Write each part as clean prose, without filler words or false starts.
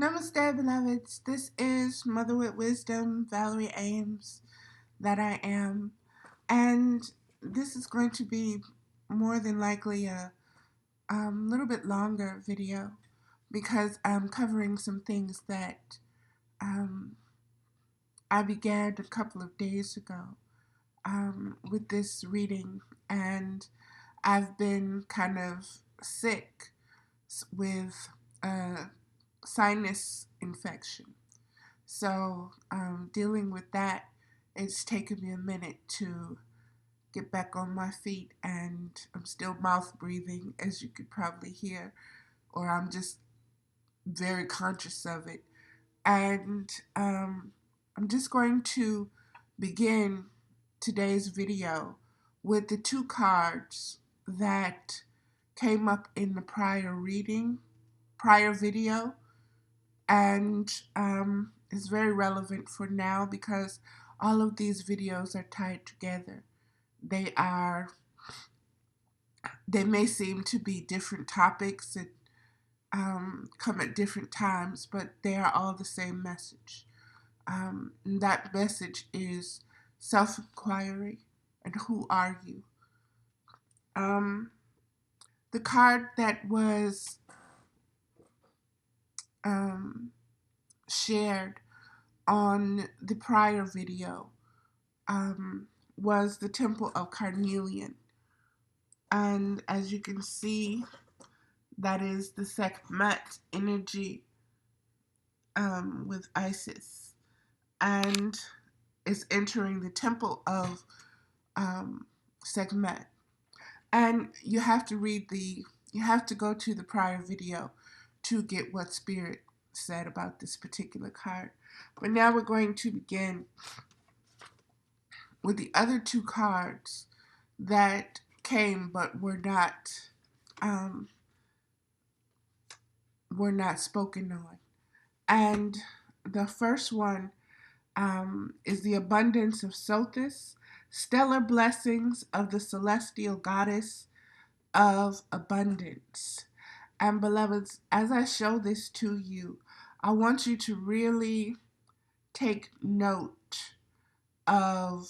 Namaste, beloveds. This is Mother with Wisdom, Valerie Ames, that I am. And this is going to be more than likely a little bit longer video because I'm covering some things that I began a couple of days ago with this reading. And I've been kind of sick with sinus infection. So dealing with that, it's taken me a minute to get back on my feet, and I'm still mouth breathing, as you could probably hear, or I'm just very conscious of it. And I'm just going to begin today's video with the two cards that came up in the prior video, and it's very relevant for now because all of these videos are tied together. They may seem to be different topics that come at different times, but they are all the same message. And that message is self-inquiry and who are you? The card that was shared on the prior video was the Temple of Carnelian. And as you can see, that is the Sekhmet energy with Isis. And it's entering the Temple of Sekhmet. And you have to go to the prior video to get what Spirit said about this particular card. But now we're going to begin with the other two cards that came but were not spoken on. And the first one is the abundance of Sothis, stellar blessings of the celestial goddess of abundance. And beloveds, as I show this to you, I want you to really take note of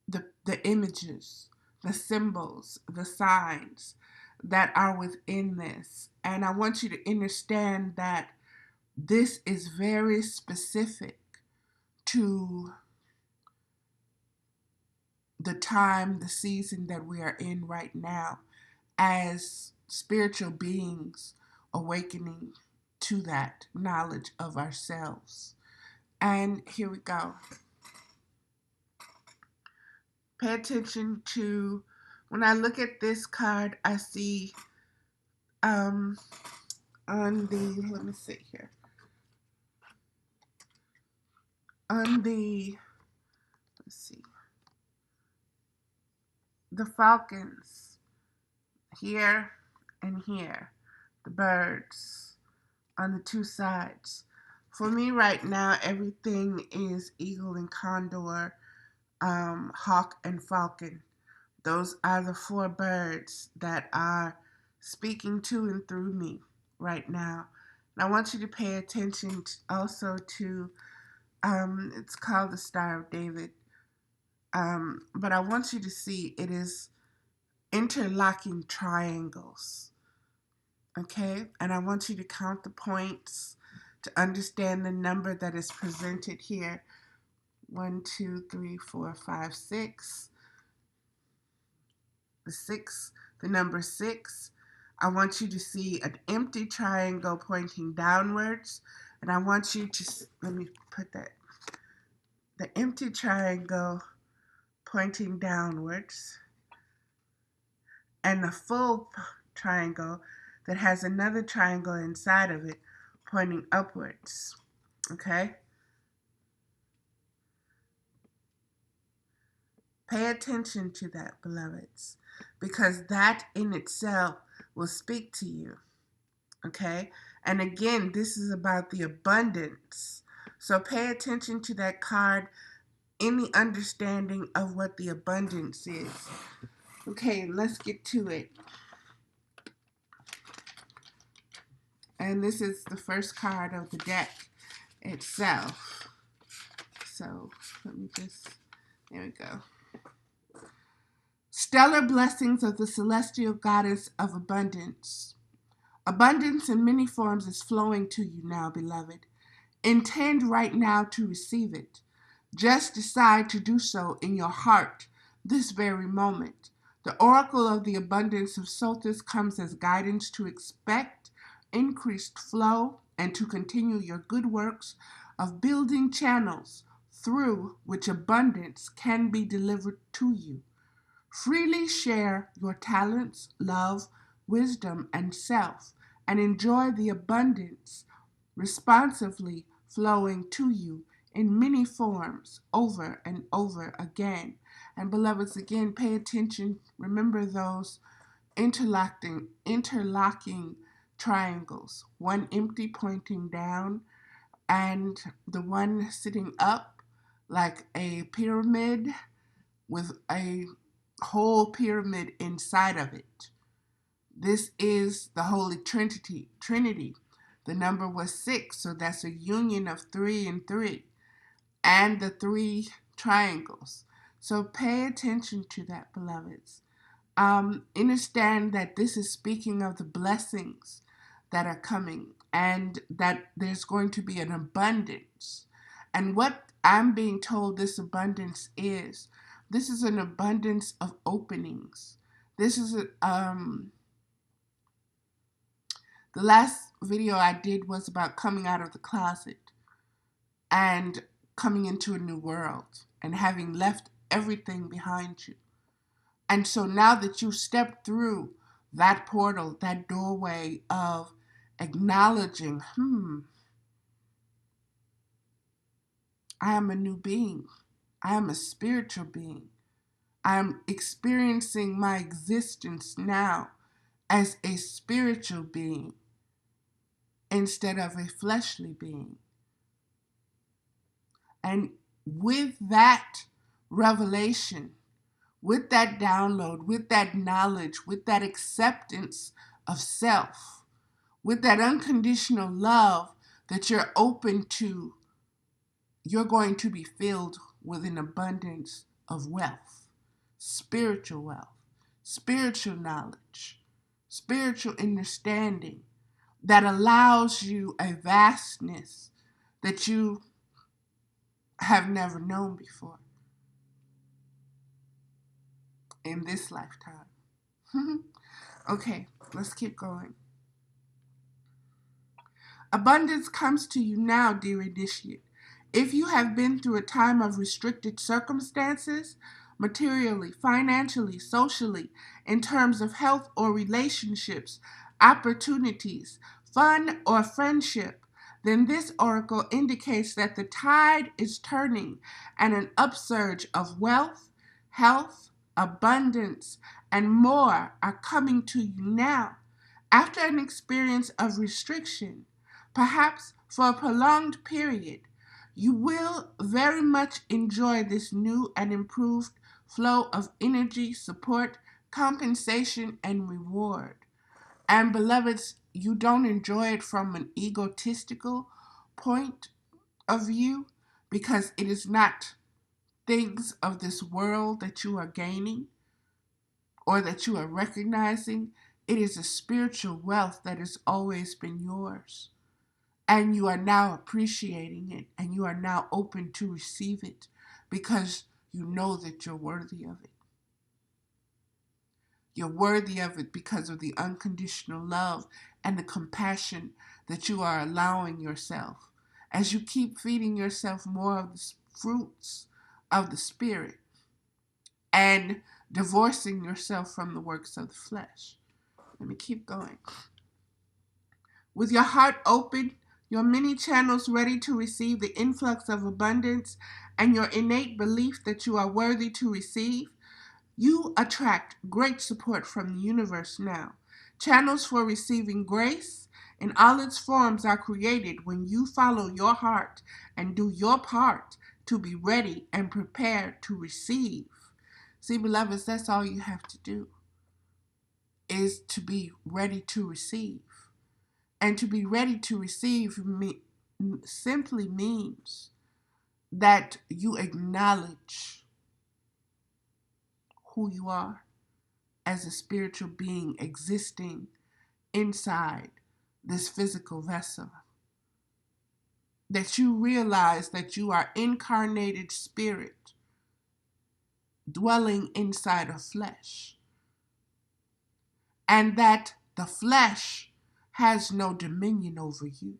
the images, the symbols, the signs that are within this. And I want you to understand that this is very specific to the time, the season that we are in right now as spiritual beings awakening to that knowledge of ourselves. And here we go. Pay attention to, when I look at this card, I see on the, let me see here. On the, let's see, the falcons here and here, the birds on the two sides. For me right now, everything is eagle and condor, hawk and falcon. Those are the four birds that are speaking to and through me right now. And I want you to pay attention also to, it's called the Star of David. But I want you to see it is interlocking triangles. Okay? And I want you to count the points to understand the number that is presented here. 1, 2, 3, 4, 5, 6. The number 6. I want you to see an empty triangle pointing downwards. And I want you to, let me put that, the empty triangle pointing downwards, and the full triangle that has another triangle inside of it pointing upwards. Okay? Pay attention to that, beloveds, because that in itself will speak to you. Okay? And again, this is about the abundance. So pay attention to that card in the understanding of what the abundance is. Okay, let's get to it. And this is the first card of the deck itself. So let me just, there we go. Stellar blessings of the celestial goddess of abundance. Abundance in many forms is flowing to you now, beloved. Intend right now to receive it. Just decide to do so in your heart this very moment. The oracle of the abundance of Sothis comes as guidance to expect increased flow and to continue your good works of building channels through which abundance can be delivered to you. Freely share your talents, love, wisdom, and self, and enjoy the abundance responsively flowing to you in many forms over and over again. And beloveds, again, pay attention. Remember those interlocking triangles. One empty pointing down and the one sitting up like a pyramid with a whole pyramid inside of it. This is the Holy Trinity. The number was 6, so that's a union of 3 and 3, and the 3 triangles. So pay attention to that, beloveds. Understand that this is speaking of the blessings that are coming, and that there's going to be an abundance. And what I'm being told this abundance is, this is an abundance of openings. This is the last video I did was about coming out of the closet and coming into a new world and having left everything behind you. And so now that you stepped through that portal, that doorway of acknowledging, I am a new being. I am a spiritual being. I am experiencing my existence now as a spiritual being instead of a fleshly being. And with that revelation, with that download, with that knowledge, with that acceptance of self, with that unconditional love that you're open to, you're going to be filled with an abundance of wealth, spiritual knowledge, spiritual understanding that allows you a vastness that you have never known before in this lifetime. Okay, let's keep going. Abundance comes to you now, dear initiate. If you have been through a time of restricted circumstances, materially, financially, socially, in terms of health or relationships, opportunities, fun or friendship, then this oracle indicates that the tide is turning and an upsurge of wealth, health, abundance, and more are coming to you now. After an experience of restriction, perhaps for a prolonged period, you will very much enjoy this new and improved flow of energy, support, compensation, and reward. And beloveds, you don't enjoy it from an egotistical point of view, because it is not things of this world that you are gaining or that you are recognizing. It is a spiritual wealth that has always been yours. And you are now appreciating it, and you are now open to receive it because you know that you're worthy of it. You're worthy of it because of the unconditional love and the compassion that you are allowing yourself as you keep feeding yourself more of the fruits of the Spirit and divorcing yourself from the works of the flesh. Let me keep going. With your heart open, your many channels ready to receive the influx of abundance, and your innate belief that you are worthy to receive, you attract great support from the universe now. Channels for receiving grace in all its forms are created when you follow your heart and do your part to be ready and prepared to receive. See, beloveds, that's all you have to do, is to be ready to receive. And to be ready to receive simply means that you acknowledge who you are as a spiritual being existing inside this physical vessel. That you realize that you are incarnated spirit dwelling inside of flesh. And that the flesh has no dominion over you.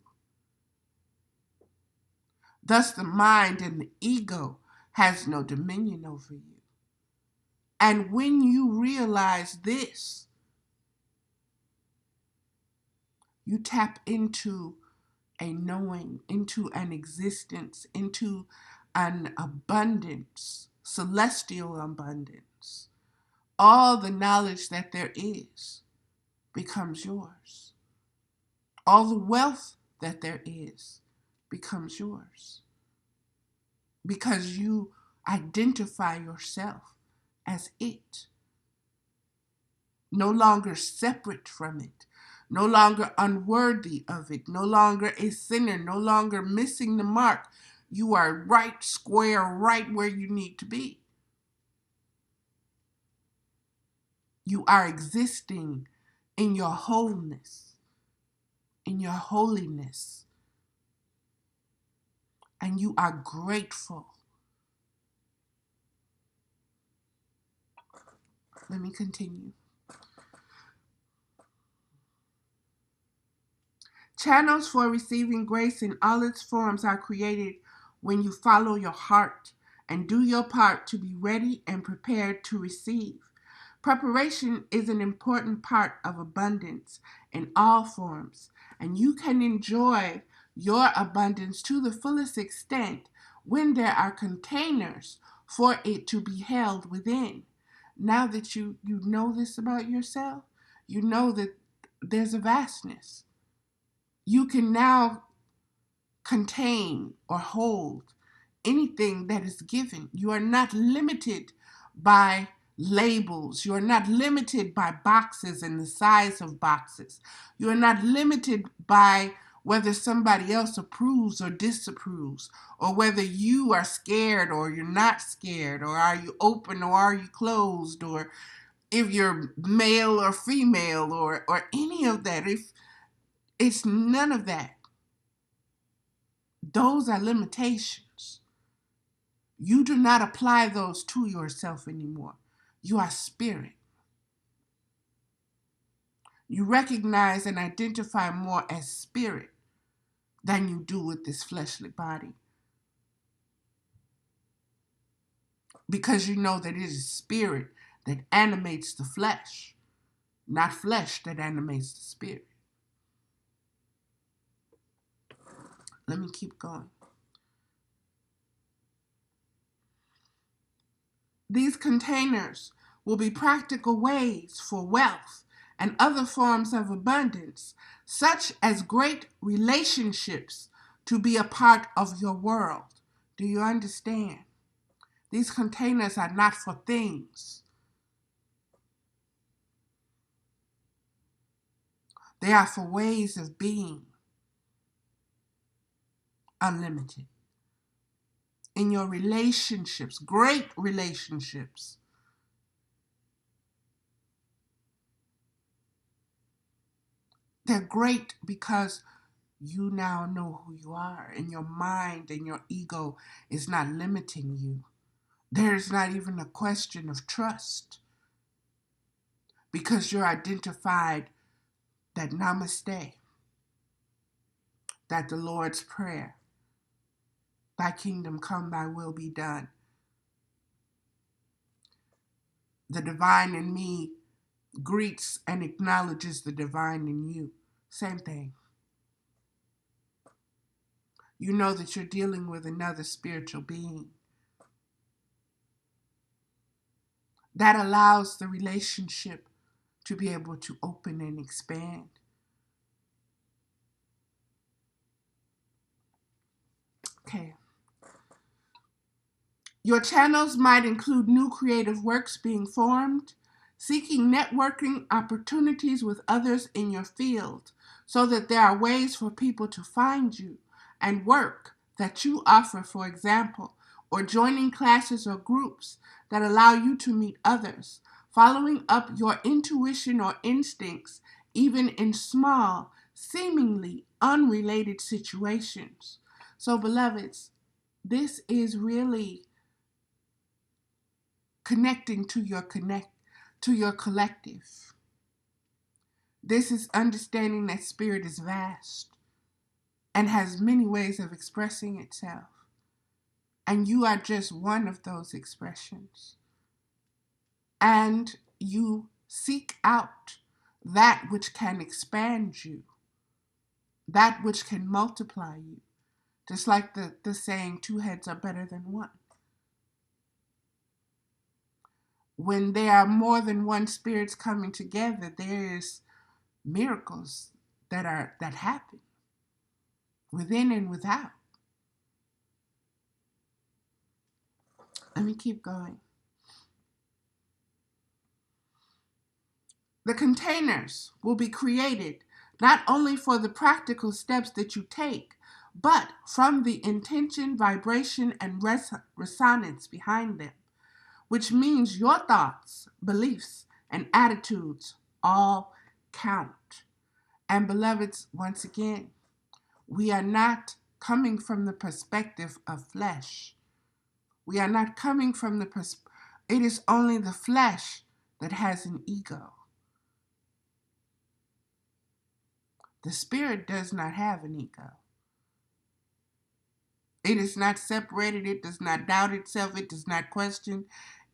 Thus the mind and the ego has no dominion over you. And when you realize this, you tap into a knowing, into an existence, into an abundance, celestial abundance. All the knowledge that there is becomes yours. All the wealth that there is becomes yours. Because you identify yourself as it. No longer separate from it. No longer unworthy of it. No longer a sinner. No longer missing the mark. You are right square, right where you need to be. You are existing in your wholeness, in your holiness. And you are grateful. Let me continue. Channels for receiving grace in all its forms are created when you follow your heart and do your part to be ready and prepared to receive. Preparation is an important part of abundance in all forms, and you can enjoy your abundance to the fullest extent when there are containers for it to be held within. Now that you know this about yourself, you know that there's a vastness. You can now contain or hold anything that is given. You are not limited by labels. You are not limited by boxes and the size of boxes. You are not limited by whether somebody else approves or disapproves, or whether you are scared or you're not scared, or are you open or are you closed, or if you're male or female, or any of that. If it's none of that. Those are limitations. You do not apply those to yourself anymore. You are spirit. You recognize and identify more as spirit than you do with this fleshly body. Because you know that it is spirit that animates the flesh, not flesh that animates the spirit. Let me keep going. These containers will be practical ways for wealth and other forms of abundance, such as great relationships, to be a part of your world. Do you understand? These containers are not for things. They are for ways of being unlimited. In your relationships, great relationships, they're great because you now know who you are, and your mind and your ego is not limiting you. There's not even a question of trust because you're identified that namaste, that the Lord's Prayer, thy kingdom come, thy will be done. The divine in me greets and acknowledges the divine in you. Same thing. You know that you're dealing with another spiritual being. That allows the relationship to be able to open and expand. Okay. Your channels might include new creative works being formed, seeking networking opportunities with others in your field so that there are ways for people to find you and work that you offer, for example, or joining classes or groups that allow you to meet others, following up your intuition or instincts, even in small, seemingly unrelated situations. So, beloveds, this is really connecting to your collective. This is understanding that spirit is vast and has many ways of expressing itself. And you are just one of those expressions. And you seek out that which can expand you, that which can multiply you. Just like the saying, 2 heads are better than 1. When there are more than one spirits coming together, there is miracles that happen within and without. Let me keep going. The containers will be created not only for the practical steps that you take, but from the intention, vibration, and resonance behind them, which means your thoughts, beliefs, and attitudes all count. And beloveds, once again, we are not coming from the perspective of flesh. We are not coming from the it is only the flesh that has an ego. The spirit does not have an ego. It is not separated. It does not doubt itself. It does not question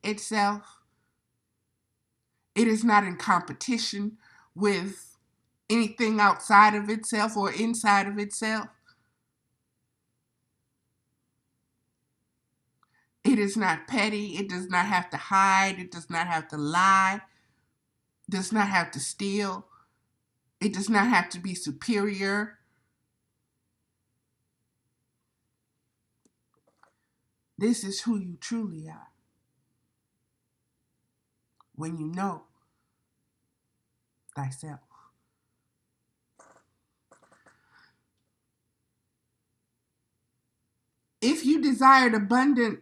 itself. It is not in competition with anything outside of itself or inside of itself. It is not petty. It does not have to hide. It does not have to lie. It does not have to steal. It does not have to be superior. This is who you truly are when you know thyself. If your desired abundance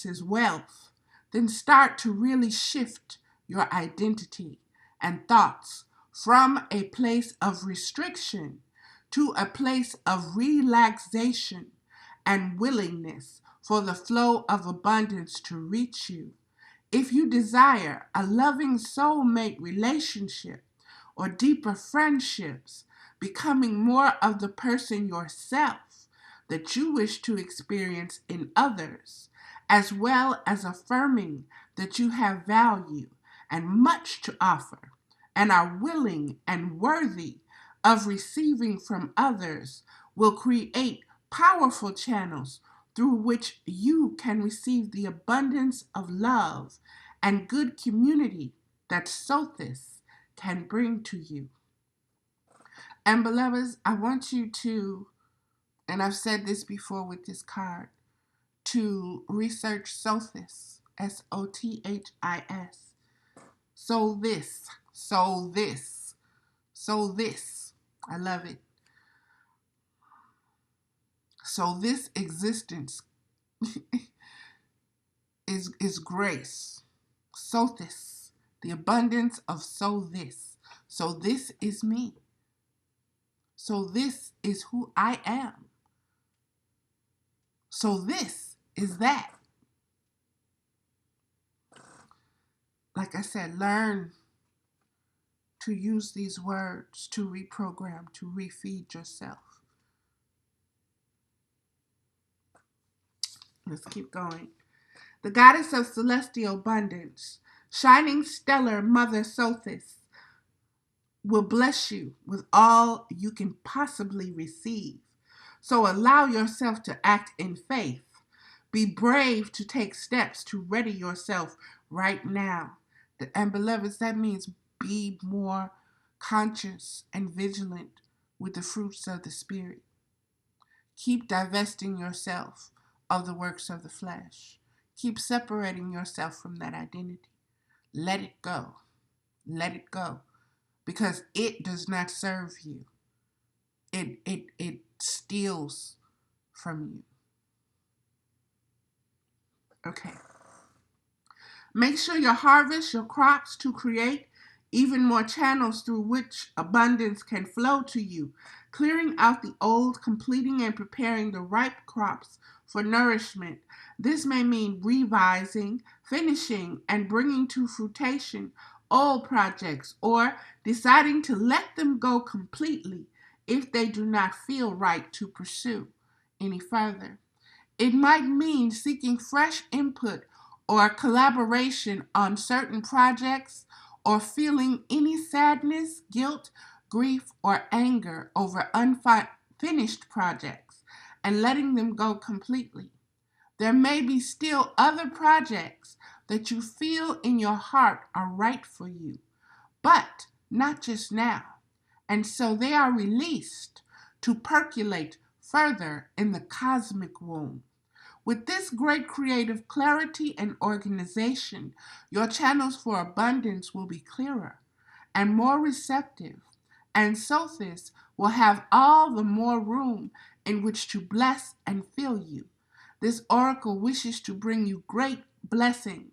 is wealth, then start to really shift your identity and thoughts from a place of restriction to a place of relaxation and willingness for the flow of abundance to reach you. If you desire a loving soulmate relationship or deeper friendships, becoming more of the person yourself that you wish to experience in others, as well as affirming that you have value and much to offer and are willing and worthy of receiving from others, will create powerful channels through which you can receive the abundance of love and good community that Sothis can bring to you. And beloveds, I want you to, and I've said this before with this card, to research Sothis, Sothis. So this. I love it. So this existence is grace. Sothis, the abundance of so this. So this is me. So this is who I am. So this is that. Like I said, learn to use these words to reprogram, to refeed yourself. Let's keep going. The goddess of celestial abundance, shining stellar Mother Sothis, will bless you with all you can possibly receive. So allow yourself to act in faith. Be brave to take steps to ready yourself right now. And beloveds, that means be more conscious and vigilant with the fruits of the Spirit. Keep divesting yourself of the works of the flesh. Keep separating yourself from that identity. Let it go. Let it go. Because it does not serve you. It steals from you. Okay. Make sure you harvest your crops to create even more channels through which abundance can flow to you, clearing out the old, completing and preparing the ripe crops for nourishment. This may mean revising, finishing, and bringing to fruition old projects, or deciding to let them go completely if they do not feel right to pursue any further. It might mean seeking fresh input or collaboration on certain projects, or feeling any sadness, guilt, grief, or anger over unfinished projects and letting them go completely. There may be still other projects that you feel in your heart are right for you, but not just now. And so they are released to percolate further in the cosmic womb. With this great creative clarity and organization, your channels for abundance will be clearer and more receptive, and Sophis will have all the more room in which to bless and fill you. This oracle wishes to bring you great blessing.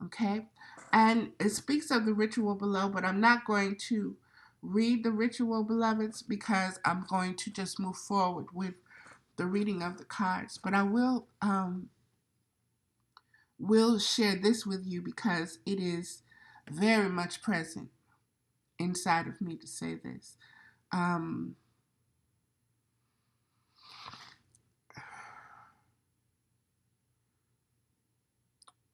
Okay? And it speaks of the ritual below, but I'm not going to read the ritual, beloveds, because I'm going to just move forward with the reading of the cards. But I will share this with you because it is very much present inside of me to say this.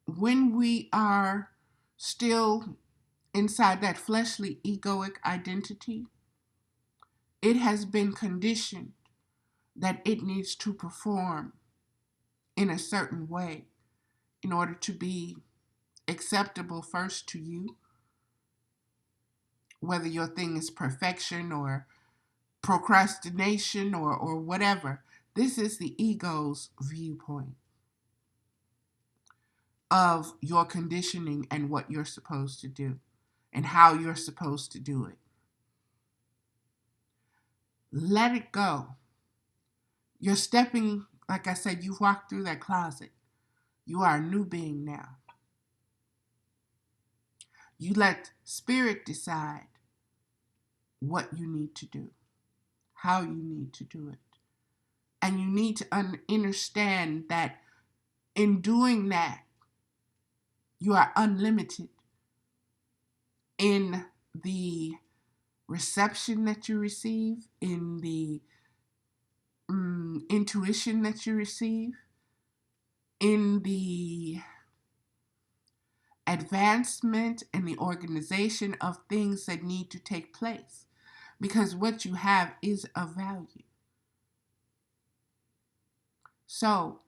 When we are still inside that fleshly egoic identity, it has been conditioned that it needs to perform in a certain way in order to be acceptable first to you, whether your thing is perfection or procrastination or whatever. This is the ego's viewpoint of your conditioning and what you're supposed to do and how you're supposed to do it. Let it go. You're stepping, like I said, you've walked through that closet. You are a new being now. You let spirit decide what you need to do, how you need to do it. And you need to understand that in doing that, you are unlimited in the reception that you receive, in the intuition that you receive, in the advancement and the organization of things that need to take place, because what you have is of value. So,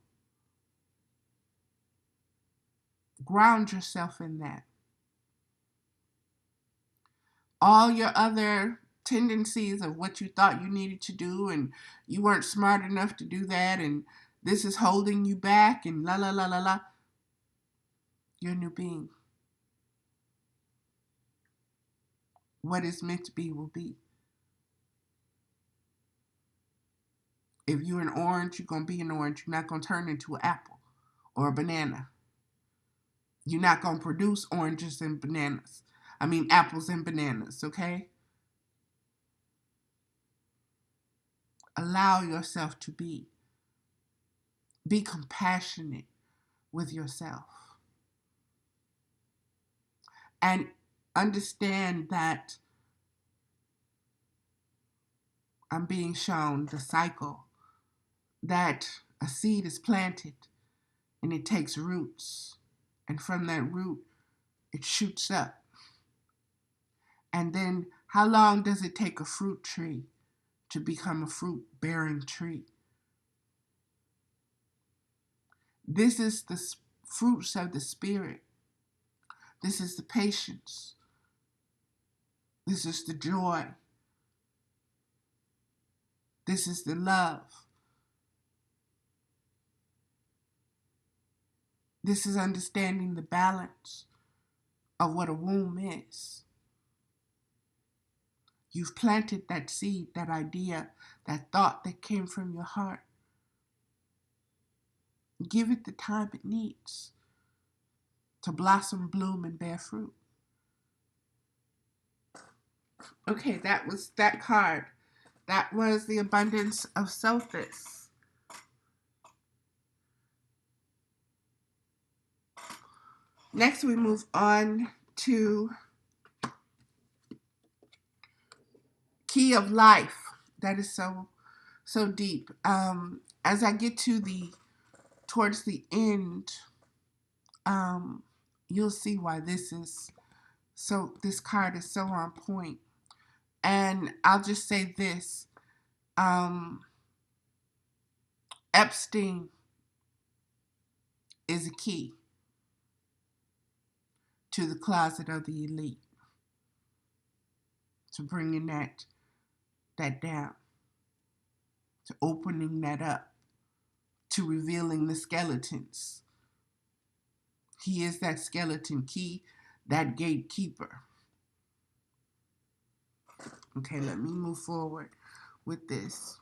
ground yourself in that. All your other tendencies of what you thought you needed to do and you weren't smart enough to do that and this is holding you back and la la la la la. You're a new being. What is meant to be will be. If you're an orange, you're going to be an orange. You're not going to turn into an apple or a banana. You're not going to produce oranges and bananas. I mean, apples and bananas, okay? Allow yourself to be. Be compassionate with yourself. And understand that I'm being shown the cycle that a seed is planted and it takes roots. And from that root, it shoots up. And then how long does it take a fruit tree to become a fruit-bearing tree? This is the fruits of the Spirit. This is the patience. This is the joy. This is the love. This is understanding the balance of what a womb is. You've planted that seed, that idea, that thought that came from your heart. Give it the time it needs to blossom, bloom, and bear fruit. Okay, that was that card. That was the abundance of Sophis. Next, we move on to Key of Life. That is so deep. As I get to towards the end, you'll see why this card is so on point. And I'll just say this, Epstein is a key to the closet of the elite, to bringing that down, to opening that up, to revealing the skeletons. He is that skeleton key, that gatekeeper. Okay, let me move forward with this.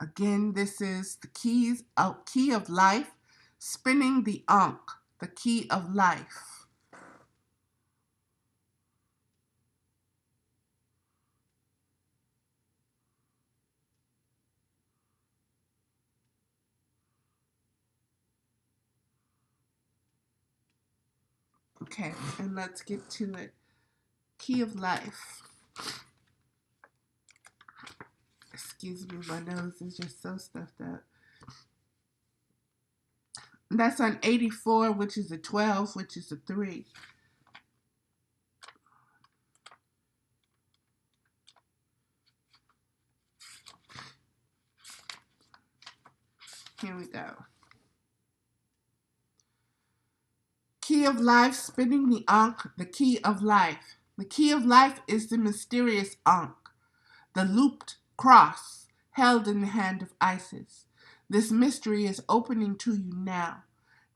Again, this is the key of life, spinning the Ankh, the key of life. Okay, and let's get to it. Key of life. Excuse me, my nose is just so stuffed up. That's on 84, which is a 12, which is a 3. Here we go. Key of life, spinning the Ankh, the key of life. The key of life is the mysterious Ankh, the looped cross held in the hand of Isis. This mystery is opening to you now.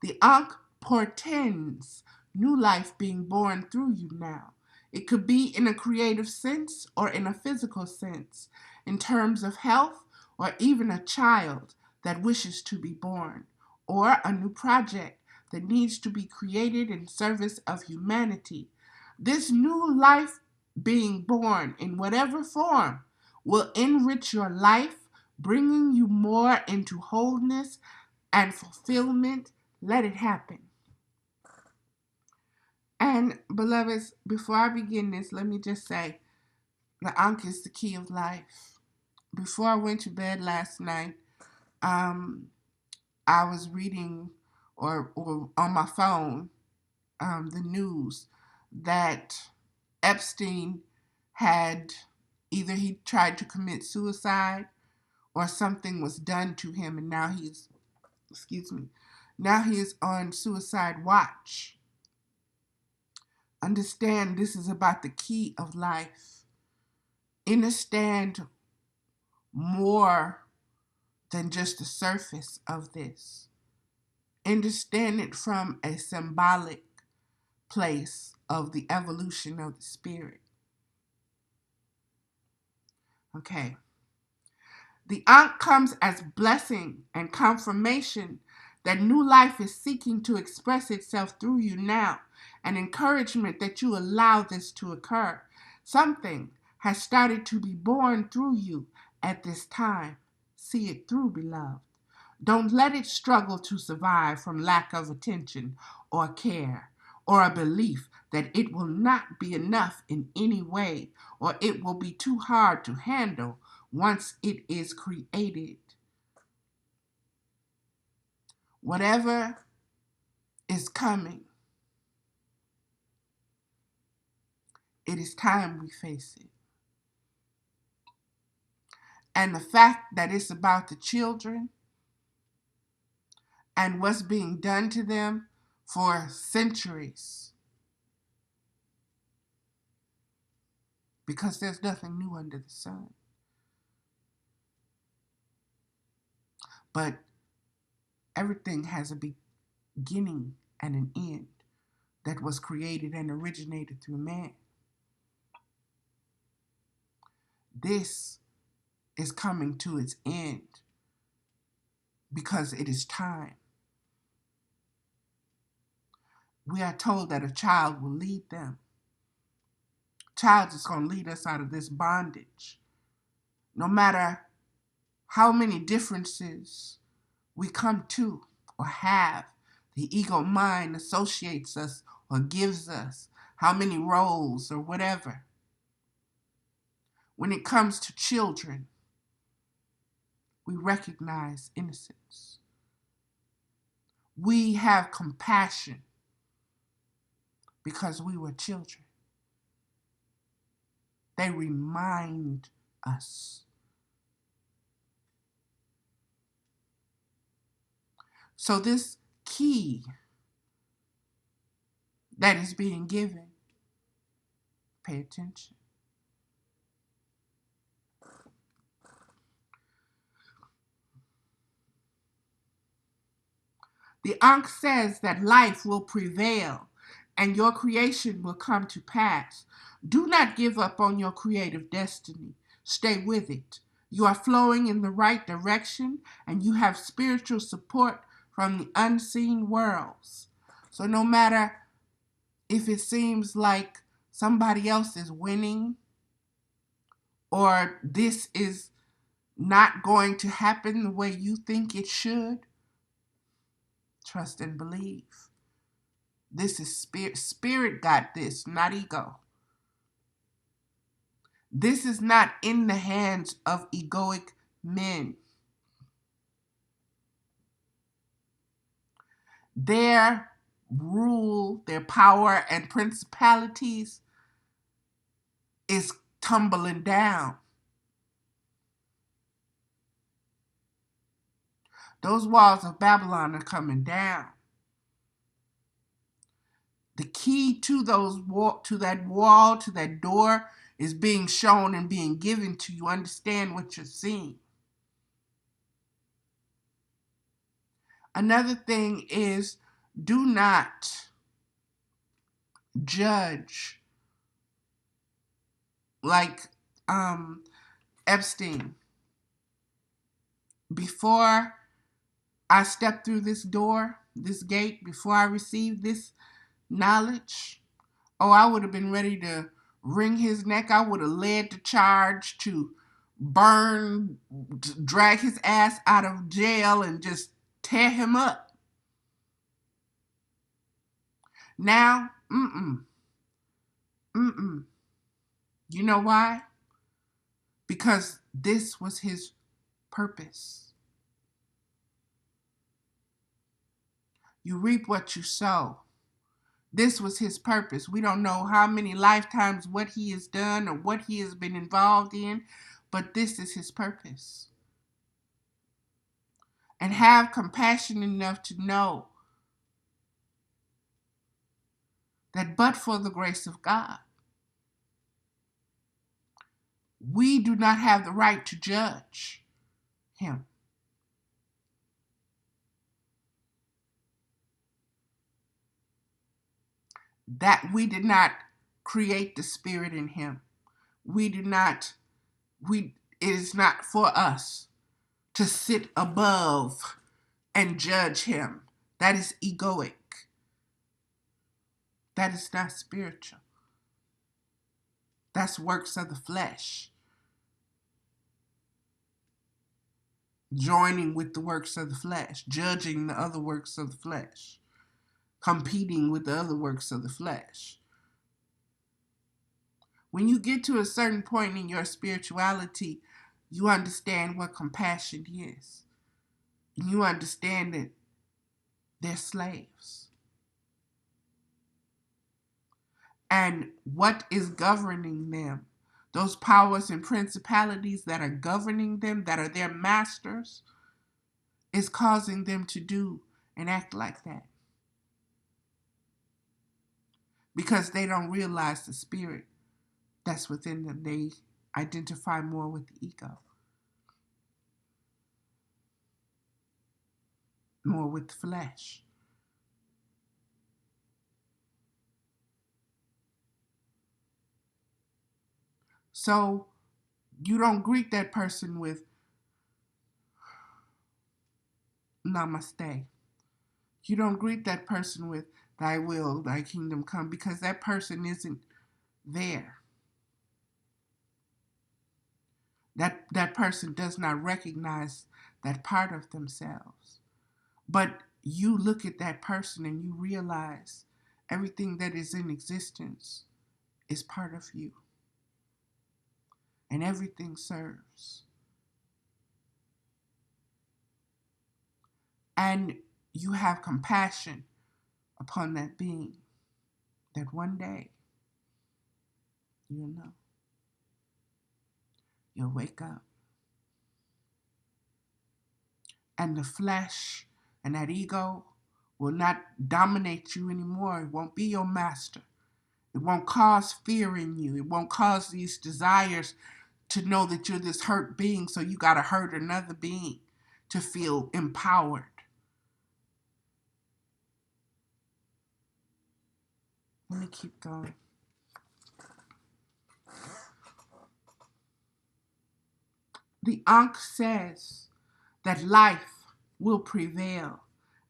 The Ankh portends new life being born through you now. It could be in a creative sense or in a physical sense, in terms of health, or even a child that wishes to be born, or a new project that needs to be created in service of humanity. This new life being born in whatever form will enrich your life, bringing you more into wholeness and fulfillment. Let it happen. And beloveds, before I begin this, let me just say, the Ankh is the key of life. Before I went to bed last night, I was reading or on my phone the news that Epstein had either he tried to commit suicide or something was done to him, and now he is on suicide watch. Understand, this is about the key of life. Understand more than just the surface of this. Understand it from a symbolic place of the evolution of the spirit. Okay. The Ankh comes as blessing and confirmation that new life is seeking to express itself through you now, and encouragement that you allow this to occur. Something has started to be born through you at this time. See it through, beloved. Don't let it struggle to survive from lack of attention or care, or a belief that it will not be enough in any way, or it will be too hard to handle once it is created. Whatever is coming, it is time we face it. And the fact that it's about the children and what's being done to them for centuries, because there's nothing new under the sun. But Everything has a beginning and an end that was created and originated through man. This is coming to its end because it is time. We are told that a child will lead them. A child is going to lead us out of this bondage. No matter how many differences we come to or have, the ego mind associates us or gives us how many roles or whatever. When it comes to children, we recognize innocence. We have compassion because we were children. They remind us. So this key that is being given, pay attention. The Ankh says that life will prevail and your creation will come to pass. Do not give up on your creative destiny. Stay with it. You are flowing in the right direction and you have spiritual support from the unseen worlds. So no matter if it seems like somebody else is winning or this is not going to happen the way you think it should, trust and believe. This is spirit. Spirit got this, not ego. This is not in the hands of egoic men. Their rule, their power and principalities is tumbling down. Those walls of Babylon are coming down. The key to that wall, to that door, is being shown and being given to you. Understand what you're seeing. Another thing is, do not judge like Epstein. Before I stepped through this door, this gate, before I received this knowledge, oh, I would have been ready to wring his neck. I would have led the charge to burn, drag his ass out of jail and just tear him up. Now, You know why? Because this was his purpose. You reap what you sow. This was his purpose. We don't know how many lifetimes, what he has done or what he has been involved in, but this is his purpose. And have compassion enough to know that but for the grace of God, we do not have the right to judge him. That we did not create the spirit in him. It is not for us to sit above and judge him. That is egoic. That is not spiritual. That's works of the flesh. Joining with the works of the flesh, judging the other works of the flesh, competing with the other works of the flesh. When you get to a certain point in your spirituality, you understand what compassion is. You understand that they're slaves. And what is governing them? Those powers and principalities that are governing them, that are their masters, is causing them to do and act like that. Because they don't realize the spirit that's within them. They identify more with the ego, more with flesh. So you don't greet that person with namaste. You don't greet that person with thy will, thy kingdom come, because that person isn't there. That person does not recognize that part of themselves. But you look at that person and you realize everything that is in existence is part of you. And everything serves. And you have compassion upon that being, that one day you'll know. You'll wake up. And the flesh and that ego will not dominate you anymore. It won't be your master. It won't cause fear in you. It won't cause these desires to know that you're this hurt being, so you got to hurt another being to feel empowered. Let me keep going. The Ankh says that life will prevail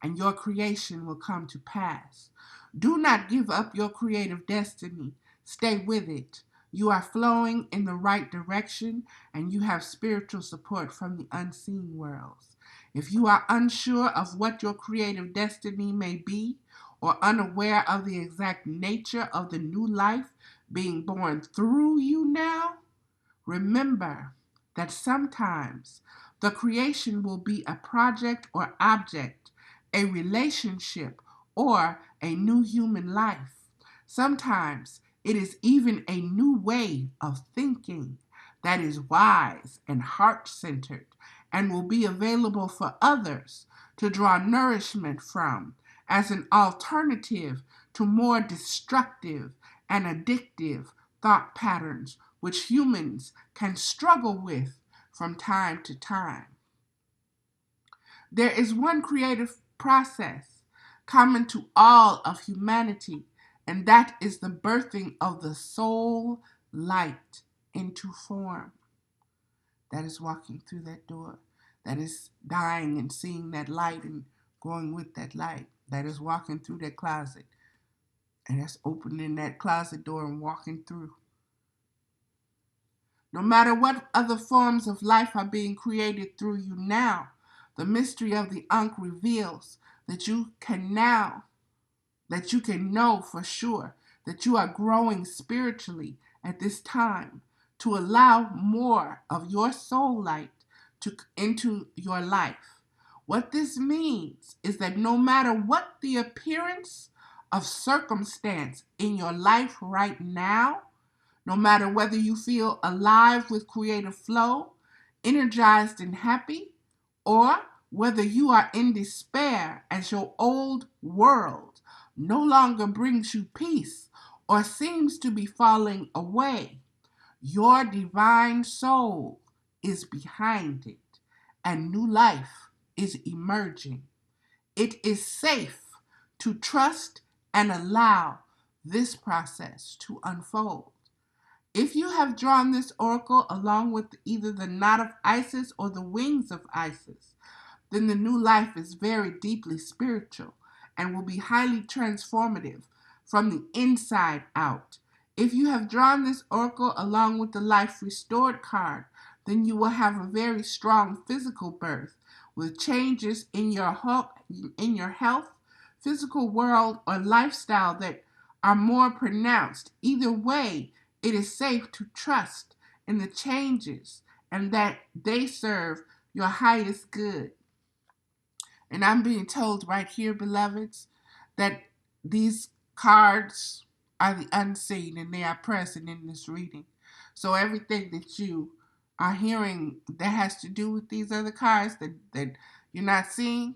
and your creation will come to pass. Do not give up your creative destiny. Stay with it. You are flowing in the right direction and you have spiritual support from the unseen worlds. If you are unsure of what your creative destiny may be or unaware of the exact nature of the new life being born through you now, remember that sometimes the creation will be a project or object, a relationship, or a new human life. Sometimes it is even a new way of thinking that is wise and heart-centered and will be available for others to draw nourishment from as an alternative to more destructive and addictive thought patterns which humans can struggle with from time to time. There is one creative process common to all of humanity, and that is the birthing of the soul light into form. That is walking through that door. That is dying and seeing that light and going with that light. That is walking through that closet. And that's opening that closet door and walking through. No matter what other forms of life are being created through you now, the mystery of the Ankh reveals that you can know for sure that you are growing spiritually at this time to allow more of your soul light into your life. What this means is that no matter what the appearance of circumstance in your life right now, no matter whether you feel alive with creative flow, energized and happy, or whether you are in despair as your old world no longer brings you peace or seems to be falling away, your divine soul is behind it and new life is emerging. It is safe to trust and allow this process to unfold. If you have drawn this oracle along with either the knot of Isis or the wings of Isis, then the new life is very deeply spiritual and will be highly transformative from the inside out. If you have drawn this oracle along with the life restored card, then you will have a very strong physical birth with changes in your health, physical world, or lifestyle that are more pronounced. Either way, it is safe to trust in the changes and that they serve your highest good. And I'm being told right here, beloveds, that these cards are the unseen and they are present in this reading. So everything that you are hearing that has to do with these other cards that you're not seeing,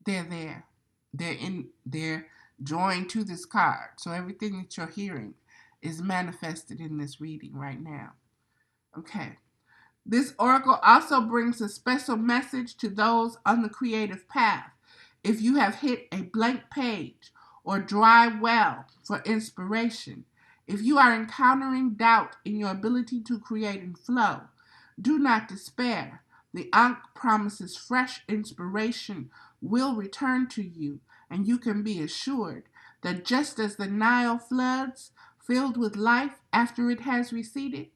they're there. They're joined to this card. So everything that you're hearing is manifested in this reading right now. Okay. This oracle also brings a special message to those on the creative path. If you have hit a blank page or dry well for inspiration, if you are encountering doubt in your ability to create and flow, do not despair. The Ankh promises fresh inspiration will return to you, and you can be assured that just as the Nile floods filled with life after it has receded,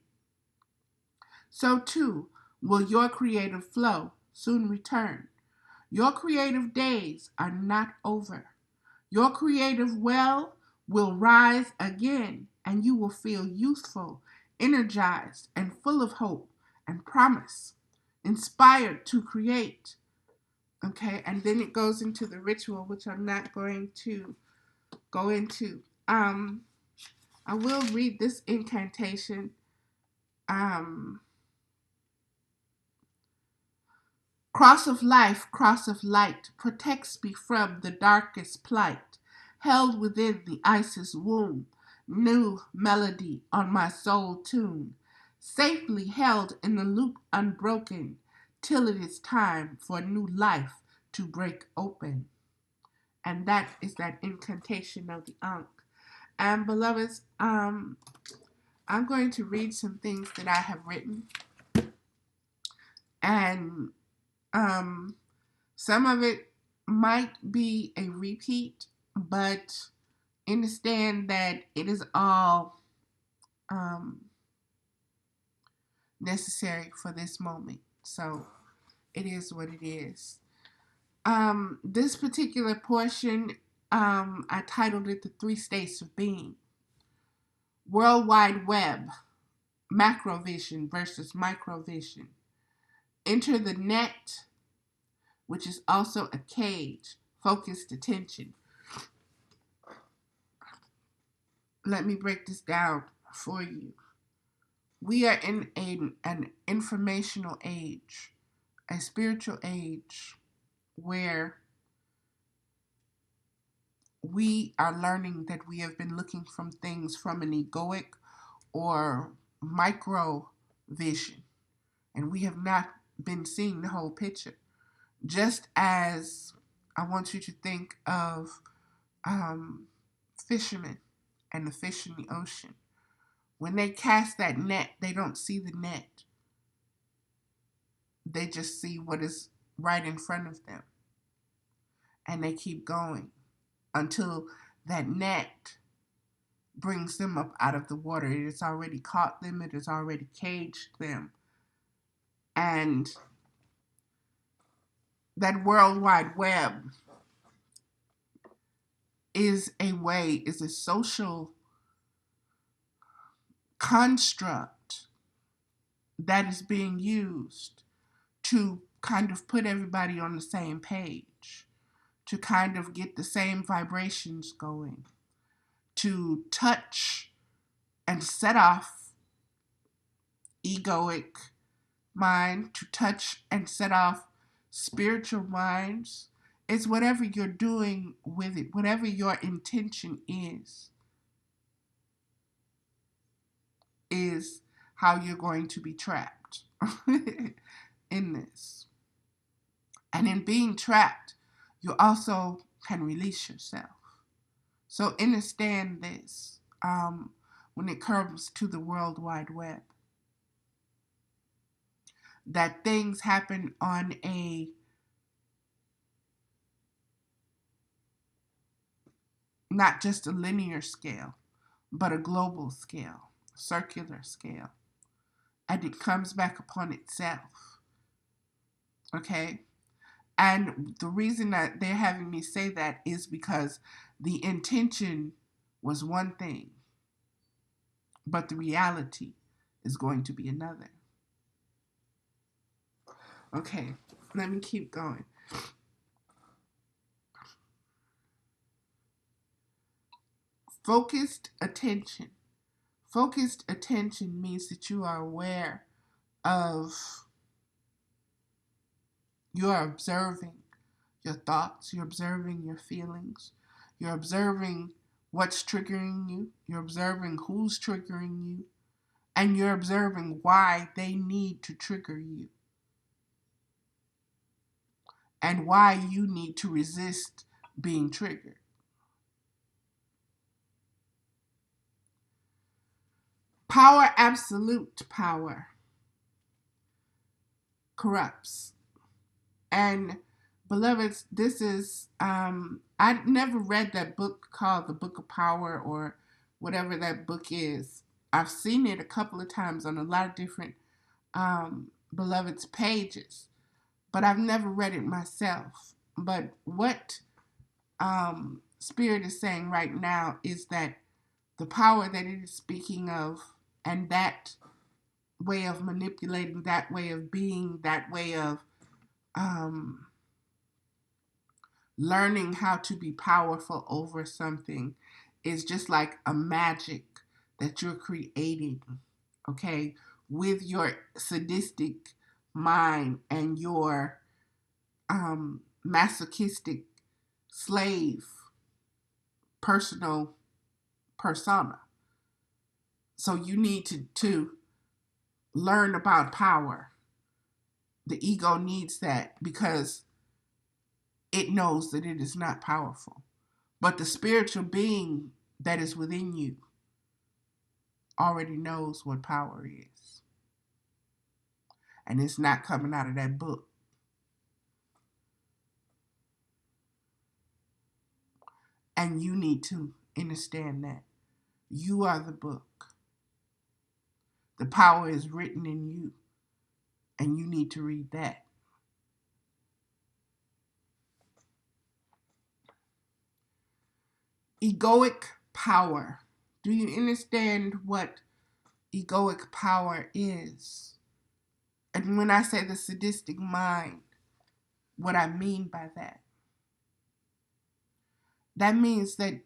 so too will your creative flow soon return. Your creative days are not over. Your creative well will rise again, and you will feel youthful, energized, and full of hope and promise, inspired to create. Okay, and then it goes into the ritual, which I'm not going to go into. I will read this incantation. Cross of life, cross of light, protects me from the darkest plight. Held within the Isis womb, new melody on my soul tune. Safely held in the loop unbroken, till it is time for new life to break open. And that is that incantation of the Ankh. And beloveds, I'm going to read some things that I have written. And some of it might be a repeat, but understand that it is all necessary for this moment. So it is what it is. This particular portion, I titled it The Three States of Being. World Wide Web, macrovision versus microvision. Enter the net, which is also a cage, focused attention. Let me break this down for you. We are in an informational age, a spiritual age, where we are learning that we have been looking from things from an egoic or micro vision, and we have not been seeing the whole picture. Just as I want you to think of fishermen and the fish in the ocean. When they cast that net, they don't see the net. They just see what is right in front of them. And they keep going until that net brings them up out of the water. It has already caught them. It has already caged them. And that World Wide Web is a social construct that is being used to kind of put everybody on the same page, to kind of get the same vibrations going, to touch and set off egoic mind, to touch and set off spiritual minds. It's whatever you're doing with it, whatever your intention is how you're going to be trapped in this. And in being trapped, you also can release yourself. So understand this when it comes to the World Wide Web. That things happen on a not just a linear scale, but a global scale, circular scale. And it comes back upon itself. Okay? And the reason that they're having me say that is because the intention was one thing, but the reality is going to be another. Okay, let me keep going. Focused attention. Focused attention means that you are aware of, you are observing your thoughts, you're observing your feelings, you're observing what's triggering you, you're observing who's triggering you, and you're observing why they need to trigger you. and why you need to resist being triggered. Power, absolute power, corrupts. And beloveds, this is, I never read that book called The Book of Power or whatever that book is. I've seen it a couple of times on a lot of different beloveds' pages, but I've never read it myself. But what Spirit is saying right now is that the power that it is speaking of, and that way of manipulating, that way of being, that way of learning how to be powerful over something, is just like a magic that you're creating, okay, with your sadistic mind and your masochistic slave personal persona. So you need to learn about power. The ego needs that because it knows that it is not powerful. But the spiritual being that is within you already knows what power is. And it's not coming out of that book. And you need to understand that. You are the book. The power is written in you. And you need to read that. Egoic power. Do you understand what egoic power is? And when I say the sadistic mind, what I mean by that? That means that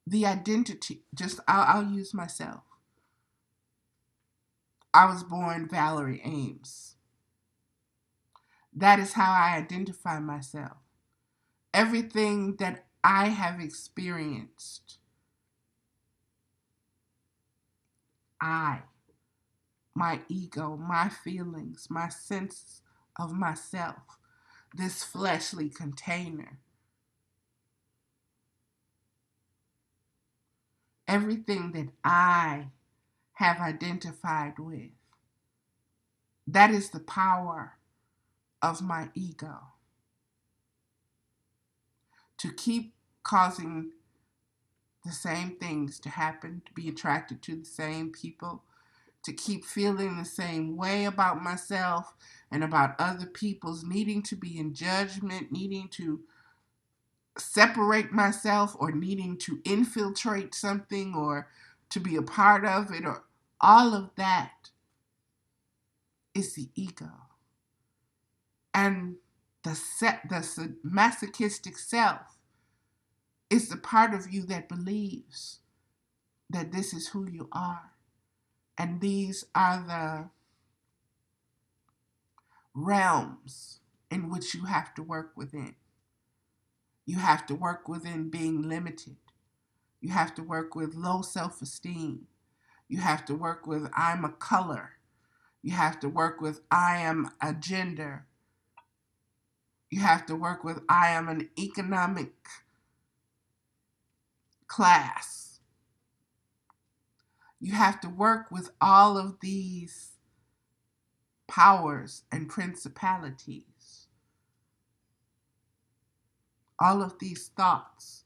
the identity, just I'll use myself. I was born Valerie Ames. That is how I identify myself. Everything that I have experienced, my ego, my feelings, my sense of myself, this fleshly container, everything that I have identified with, that is the power of my ego. To keep causing the same things to happen, to be attracted to the same people, to keep feeling the same way about myself and about other people's, needing to be in judgment, needing to separate myself, or needing to infiltrate something or to be a part of it, or all of that is the ego. And the masochistic self is the part of you that believes that this is who you are. And these are the realms in which you have to work within. You have to work within being limited. You have to work with low self-esteem. You have to work with I'm a color. You have to work with I am a gender. You have to work with I am an economic class. You have to work with all of these powers and principalities. All of these thoughts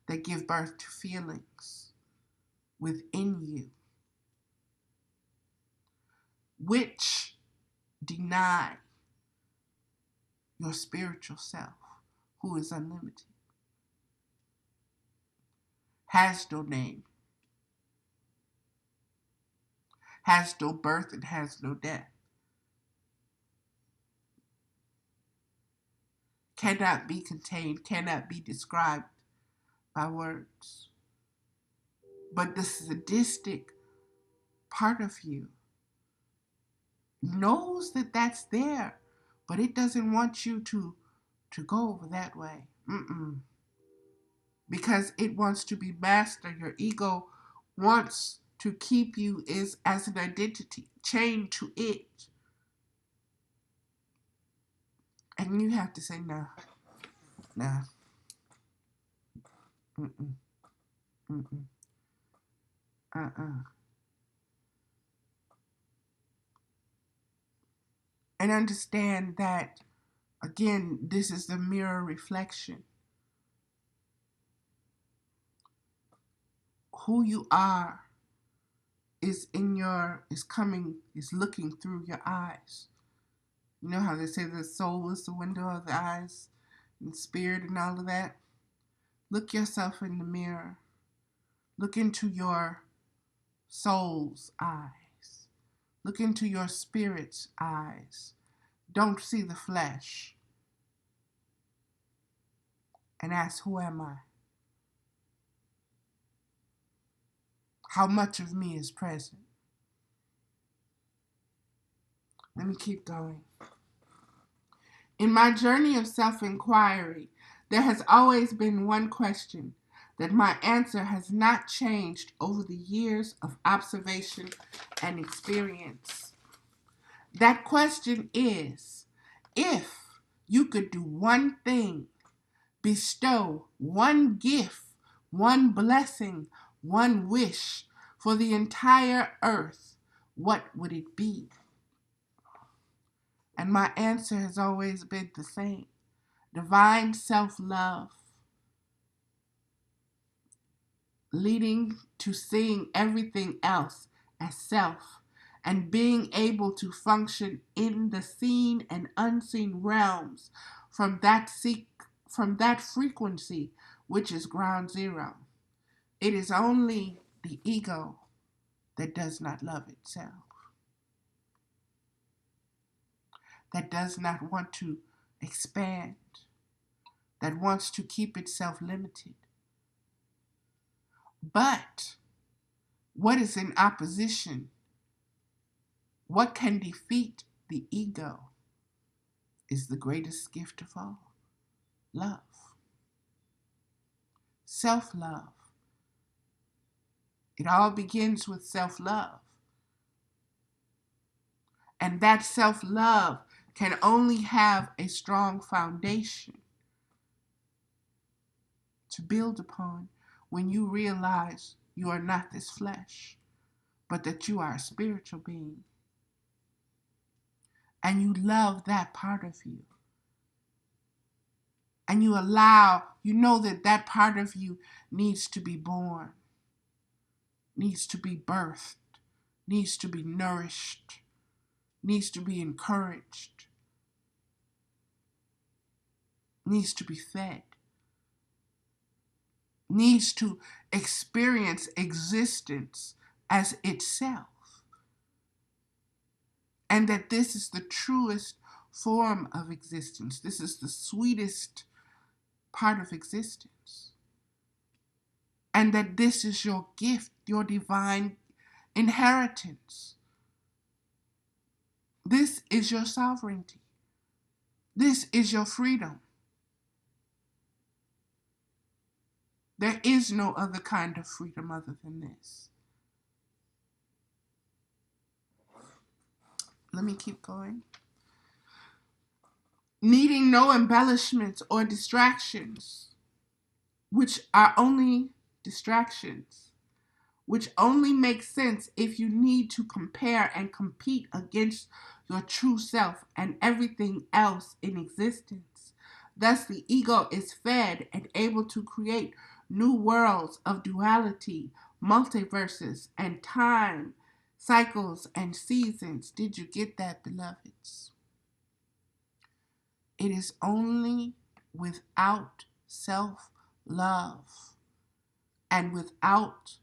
that give birth to feelings within you, which deny your spiritual self, who is unlimited, has no name, has no birth, and has no death, cannot be contained, cannot be described by words. But the sadistic part of you knows that that's there, but it doesn't want you to go over that way. Because it wants to be master. Your ego wants to keep you as an identity, chained to it. And you have to say, no, no, mm-mm, mm-mm, uh-uh. And understand that, again, this is the mirror reflection. Who you are is looking through your eyes. You know how they say the soul is the window of the eyes and spirit and all of that? Look yourself in the mirror. Look into your soul's eyes. Look into your spirit's eyes. Don't see the flesh. And ask, who am I? How much of me is present? Let me keep going. In my journey of self-inquiry, there has always been one question that my answer has not changed over the years of observation and experience. That question is, if you could do one thing, bestow one gift, one blessing, one wish for the entire earth, what would it be? And my answer has always been the same. Divine self-love, leading to seeing everything else as self, and being able to function in the seen and unseen realms from that frequency, which is ground zero. It is only the ego that does not love itself, that does not want to expand, that wants to keep itself limited. But what is in opposition? What can defeat the ego is the greatest gift of all, love. Self-love. It all begins with self-love. And that self-love can only have a strong foundation to build upon when you realize you are not this flesh, but that you are a spiritual being. And you love that part of you. And you know that that part of you needs to be born, needs to be birthed, needs to be nourished, needs to be encouraged, needs to be fed, needs to experience existence as itself. And that this is the truest form of existence. This is the sweetest part of existence. And that this is your gift, your divine inheritance. This is your sovereignty. This is your freedom. There is no other kind of freedom other than this. Let me keep going. Needing no embellishments or distractions, which are only distractions, which only make sense if you need to compare and compete against your true self and everything else in existence. Thus, the ego is fed and able to create new worlds of duality, multiverses, and time, cycles, and seasons. Did you get that, beloveds? It is only without self-love and without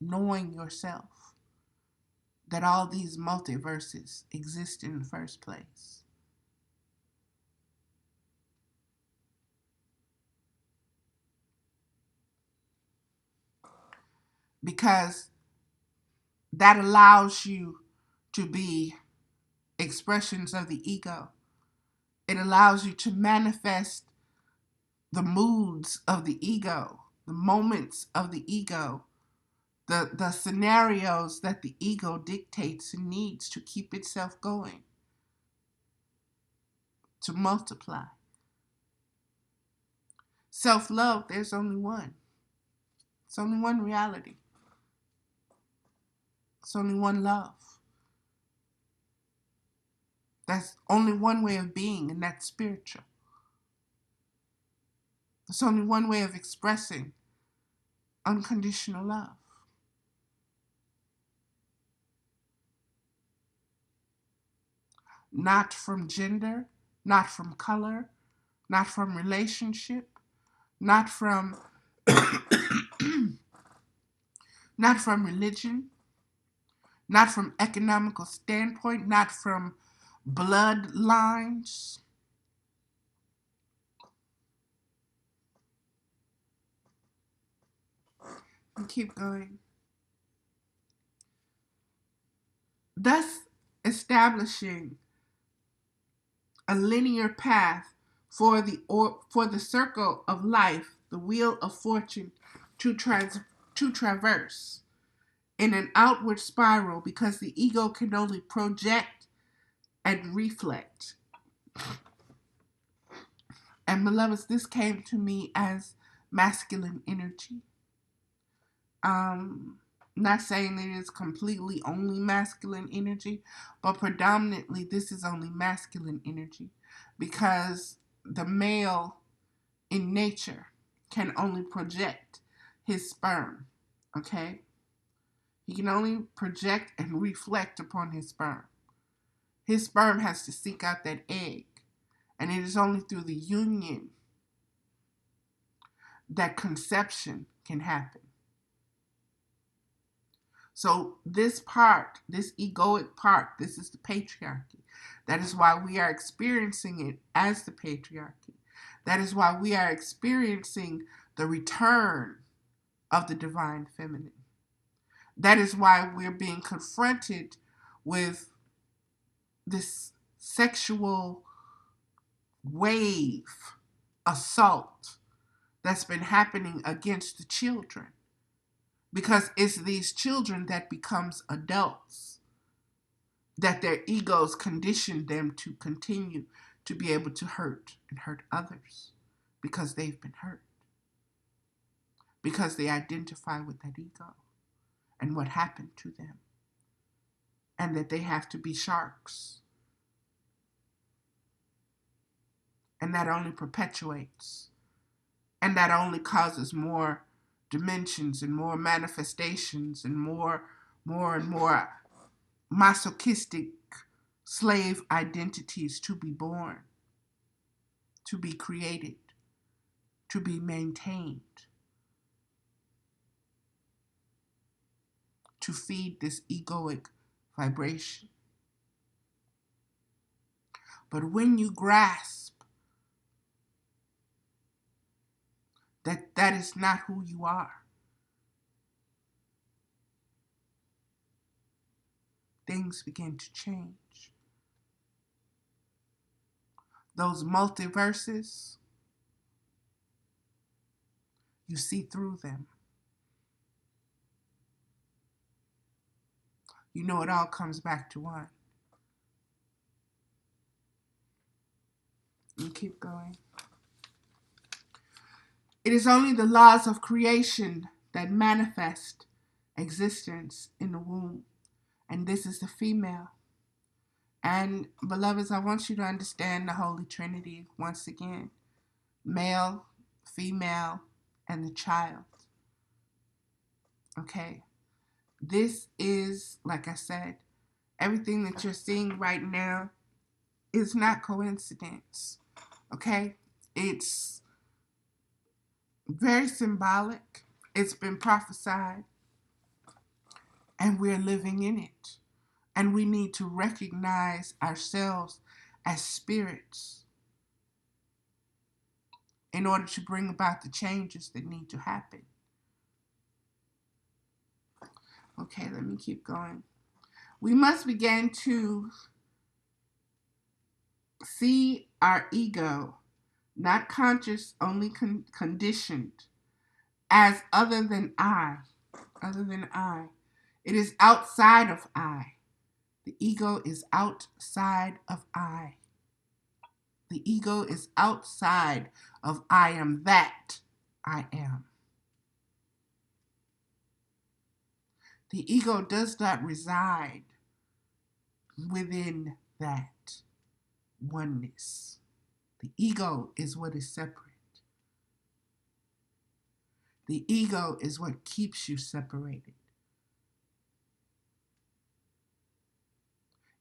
knowing yourself that all these multiverses exist in the first place. Because that allows you to be expressions of the ego. It allows you to manifest the moods of the ego, the moments of the ego, the scenarios that the ego dictates and needs to keep itself going. to multiply. Self-love, there's only one. It's only one reality. It's only one love. That's only one way of being, and that's spiritual. There's only one way of expressing unconditional love. Not from gender, not from color, not from relationship, not from not from religion, not from economical standpoint, not from bloodlines. And keep going. Thus establishing a linear path for the circle of life, the wheel of fortune to traverse in an outward spiral, because the ego can only project and reflect. And beloveds, this came to me as masculine energy. Not saying it is completely only masculine energy, but predominantly this is only masculine energy, because the male in nature can only project his sperm, okay? He can only project and reflect upon his sperm. His sperm has to seek out that egg, and it is only through the union that conception can happen. So this part, this egoic part, this is the patriarchy. That is why we are experiencing it as the patriarchy. That is why we are experiencing the return of the divine feminine. That is why we're being confronted with this sexual wave assault that's been happening against the children. Because it's these children that becomes adults, that their egos condition them to continue to be able to hurt and hurt others because they've been hurt. Because they identify with that ego and what happened to them. And that they have to be sharks. And that only perpetuates. And that only causes more dimensions and more manifestations and more and more masochistic slave identities to be born, to be created, to be maintained, to feed this egoic vibration. But when you grasp that that is not who you are, things begin to change. Those multiverses, you see through them. You know it all comes back to one. And keep going. It is only the laws of creation that manifest existence in the womb. And this is the female. And beloveds, I want you to understand the Holy Trinity once again. Male, female, and the child. Okay. This is, like I said, everything that you're seeing right now is not coincidence. Okay? It's very symbolic. It's been prophesied. And we're living in it. And we need to recognize ourselves as spirits in order to bring about the changes that need to happen. Okay, let me keep going. We must begin to see our ego, not conscious, only conditioned, as other than I. Other than I. It is outside of I. The ego is outside of I. The ego is outside of I am that I am. The ego does not reside within that oneness. The ego is what is separate. The ego is what keeps you separated.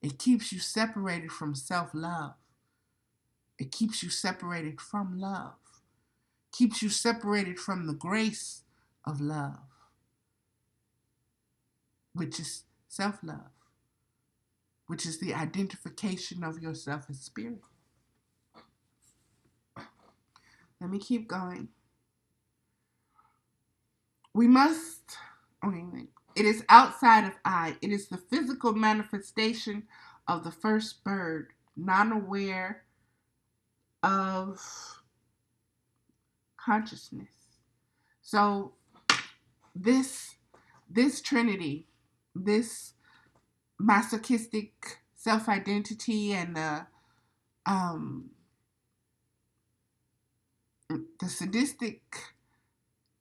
It keeps you separated from self-love. It keeps you separated from love. Keeps you separated from the grace of love, which is self-love, which is the identification of yourself as spirit. Let me keep going. We must, it is outside of I. It is the physical manifestation of the first bird, non-aware of consciousness. So this trinity, this masochistic self-identity and the sadistic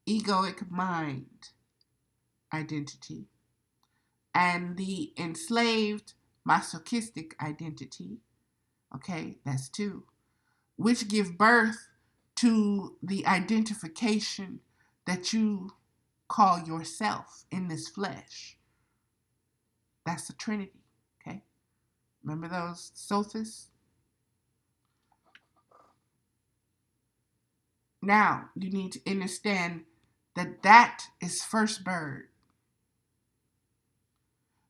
egoic mind identity and the enslaved masochistic identity, okay, that's two, which give birth to the identification that you call yourself in this flesh. That's the Trinity, okay? Remember those sofas? Now, you need to understand that that is first bird.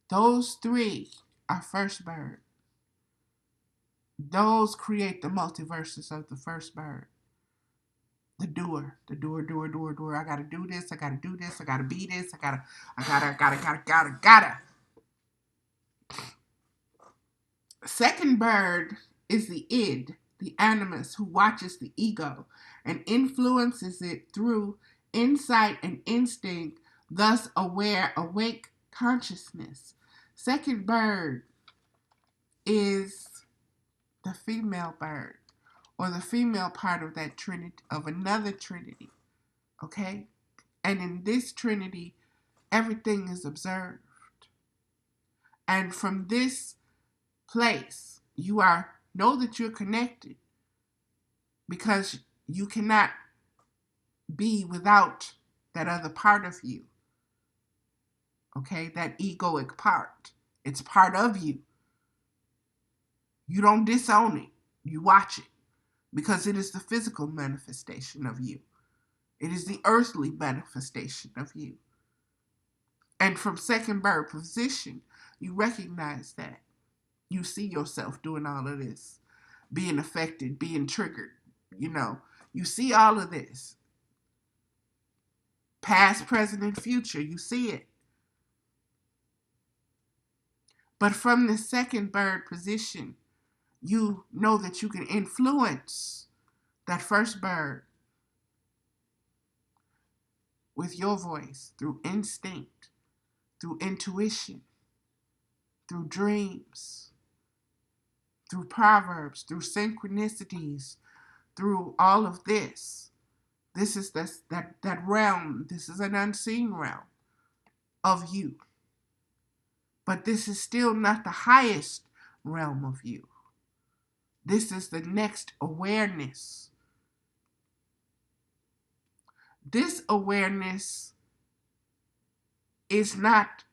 Those three are first bird. Those create the multiverses of the first bird. The doer. I gotta do this, I gotta do this, I gotta be this, I gotta. Second bird is the id, the animus, who watches the ego and influences it through insight and instinct, thus awake consciousness. Second bird is the female bird, or the female part of that trinity, of another trinity, okay? And in this trinity, everything is observed. And from this place, you know that you're connected, because you cannot be without that other part of you, okay? That egoic part. It's part of you. You don't disown it. You watch it, because it is the physical manifestation of you. It is the earthly manifestation of you. And from second bird position, you recognize that. You see yourself doing all of this, being affected, being triggered, You see all of this. Past, present, and future, you see it. But from the second bird position, you know that you can influence that first bird with your voice, through instinct, through intuition, through dreams, through proverbs, through synchronicities, through all of this. This is that realm. This is an unseen realm of you. But this is still not the highest realm of you. This is the next awareness. This awareness is not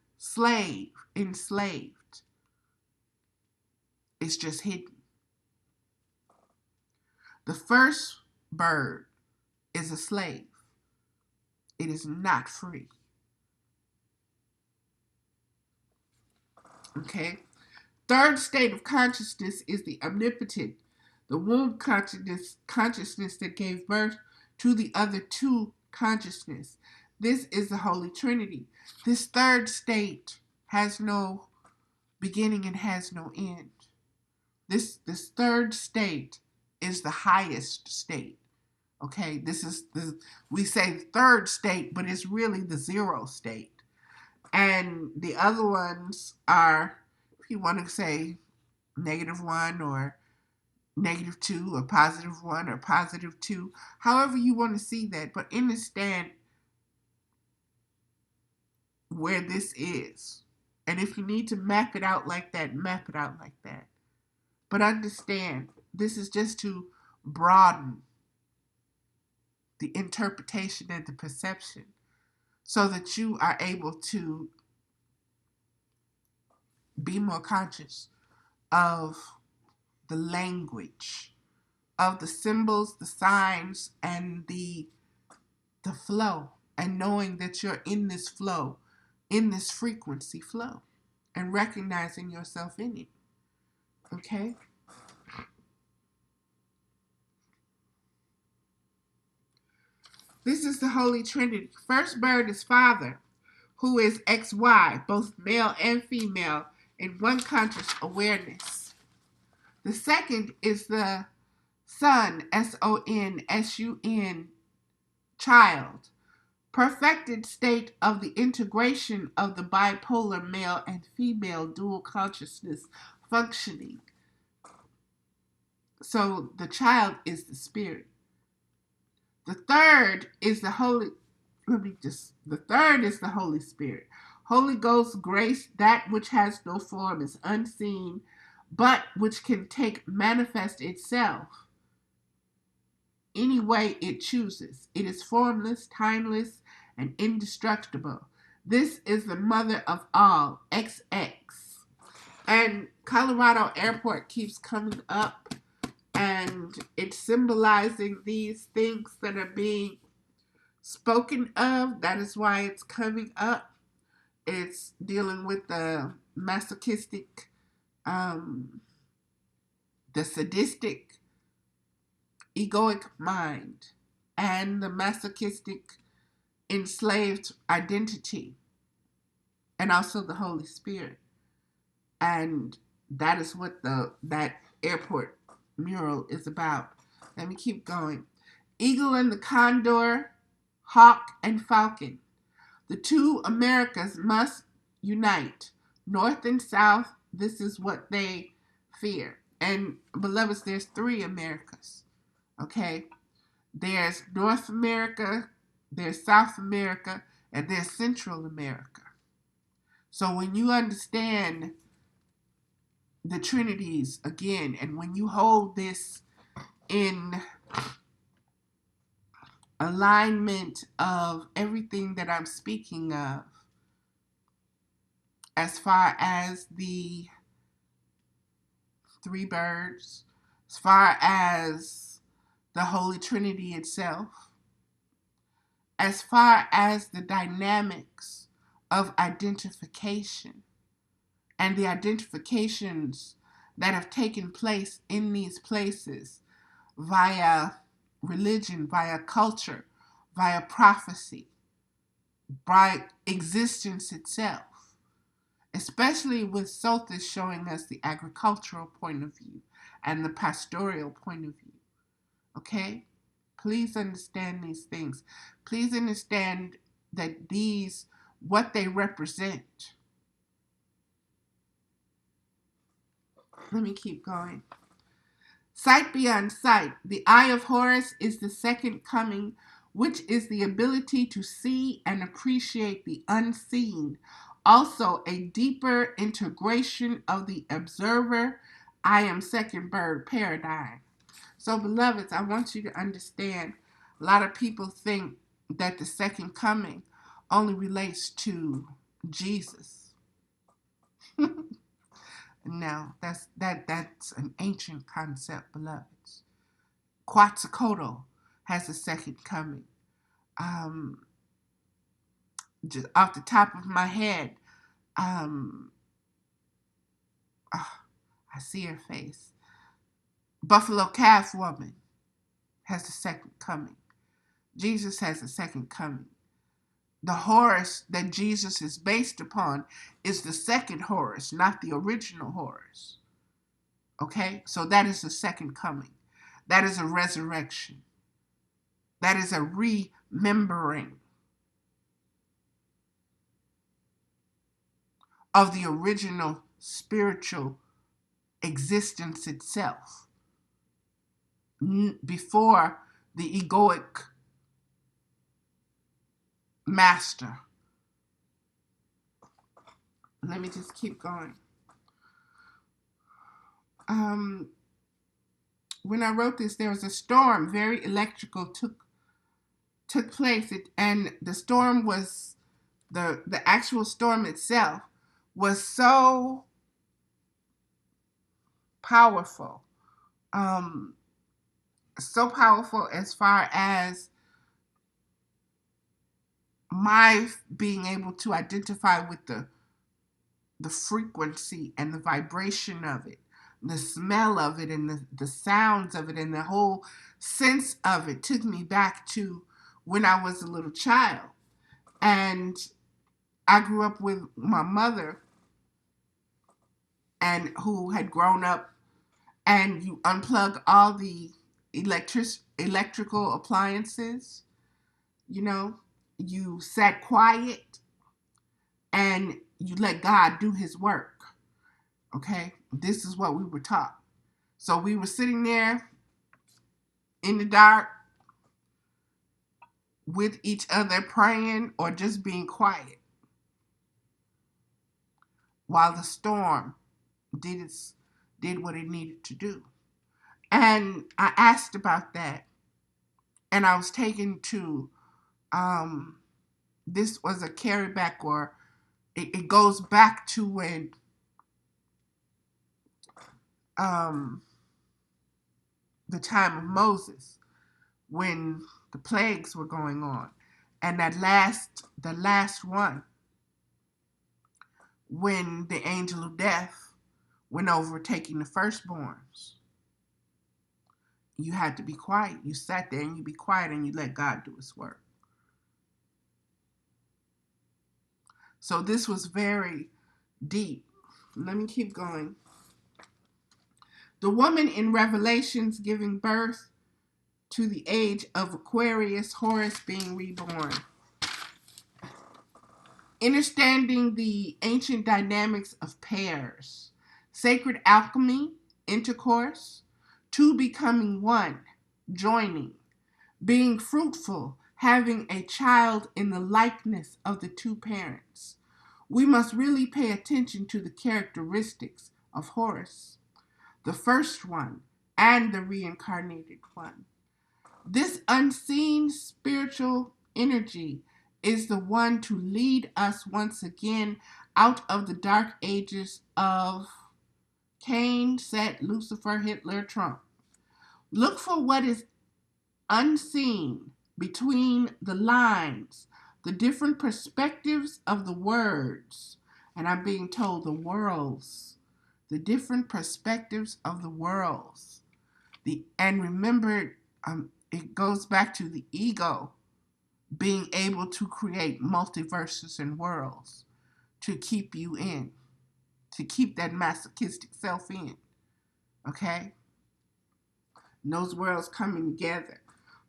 enslaved. It's just hidden. The first bird is a slave. It is not free. Okay? Third state of consciousness is the omnipotent, the womb consciousness that gave birth to the other two consciousness. This is the Holy Trinity. This third state has no beginning and has no end. This third state is the highest state. Okay, we say third state, but it's really the zero state. And the other ones are, if you want to say -1 or -2 or +1 or +2, however you want to see that, but understand where this is. And if you need to map it out like that, map it out like that. But understand, this is just to broaden the interpretation and the perception so that you are able to be more conscious of the language, of the symbols, the signs, and the flow, and knowing that you're in this flow, in this frequency flow, and recognizing yourself in it. Okay? This is the Holy Trinity. First bird is Father, who is XY, both male and female, in one conscious awareness. The second is the Son, SON, child, perfected state of the integration of the bipolar male and female dual consciousness functioning. So the child is the spirit. The third is the Holy Spirit. Holy Ghost grace, that which has no form, is unseen, but which can manifest itself any way it chooses. It is formless, timeless, and indestructible. This is the mother of all, XX. And Colorado Airport keeps coming up, and it's symbolizing these things that are being spoken of. That is why it's coming up. It's dealing with the masochistic, the sadistic, egoic mind, and the masochistic, enslaved identity, and also the Holy Spirit. And that is what that airport mural is about. Let me keep going. Eagle and the condor, hawk and falcon. The two Americas must unite. North and South, this is what they fear. And beloveds, there's 3 Americas. Okay? There's North America, there's South America, and there's Central America. So when you understand the Trinities again, and when you hold this in alignment of everything that I'm speaking of, as far as the 3 birds, as far as the Holy Trinity itself, as far as the dynamics of identification and the identifications that have taken place in these places via religion, via culture, via prophecy, by existence itself, especially with Sothis showing us the agricultural point of view and the pastoral point of view. Okay? Please understand these things. Please understand that what they represent. Let me keep going. Sight beyond sight. The eye of Horus is the second coming, which is the ability to see and appreciate the unseen. Also, a deeper integration of the observer, I am second bird paradigm. So, beloveds, I want you to understand, a lot of people think that the second coming only relates to Jesus. No, that's an ancient concept, beloveds. Quetzalcoatl has a second coming. Just off the top of my head, I see her face. Buffalo Calf Woman has a second coming. Jesus has a second coming. The Horus that Jesus is based upon is the second Horus, not the original Horus. Okay? So that is the second coming. That is a resurrection. That is a remembering of the original spiritual existence itself. before the egoic master. Let me just keep going. When I wrote this, there was a storm, very electrical, took place, and the storm was the actual storm itself was so powerful, so powerful as far as my being able to identify with the frequency and the vibration of it, the smell of it, and the sounds of it, and the whole sense of it took me back to when I was a little child. And I grew up with my mother, and who had grown up, and you unplug all the electrical appliances, you sat quiet and you let God do his work. Okay? This is what we were taught. So we were sitting there in the dark with each other praying or just being quiet while the storm did what it needed to do. And I asked about that, and I was taken to this was a carryback, or it goes back to when the time of Moses, when the plagues were going on, and the last one, when the angel of death went over taking the firstborns. You had to be quiet. You sat there and you be quiet and you let God do his work. So this was very deep. Let me keep going. The woman in Revelations giving birth to the age of Aquarius, Horus being reborn. Understanding the ancient dynamics of pairs, sacred alchemy, intercourse, two becoming one, joining, being fruitful, having a child in the likeness of the two parents. We must really pay attention to the characteristics of Horus, the first one, and the reincarnated one. This unseen spiritual energy is the one to lead us once again out of the dark ages of Cain, Set, Lucifer, Hitler, Trump. Look for what is unseen between the lines, the different perspectives of the words, and I'm being told the worlds, the different perspectives of the worlds. And remember, it goes back to the ego being able to create multiverses and worlds to keep you in, to keep that masochistic self in. Okay? And those worlds coming together.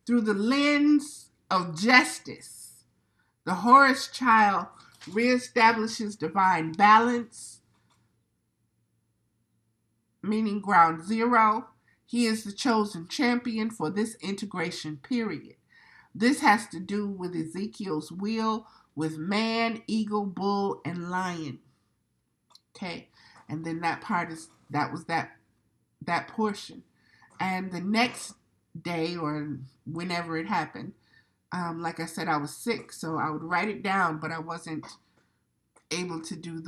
Through the lens of justice, the Horus child reestablishes divine balance, meaning ground zero. He is the chosen champion for this integration period. This has to do with Ezekiel's wheel with man, eagle, bull, and lion. Okay, and then that was that portion. And the next day, or whenever it happened, like I said, I was sick, so I would write it down, but I wasn't able to do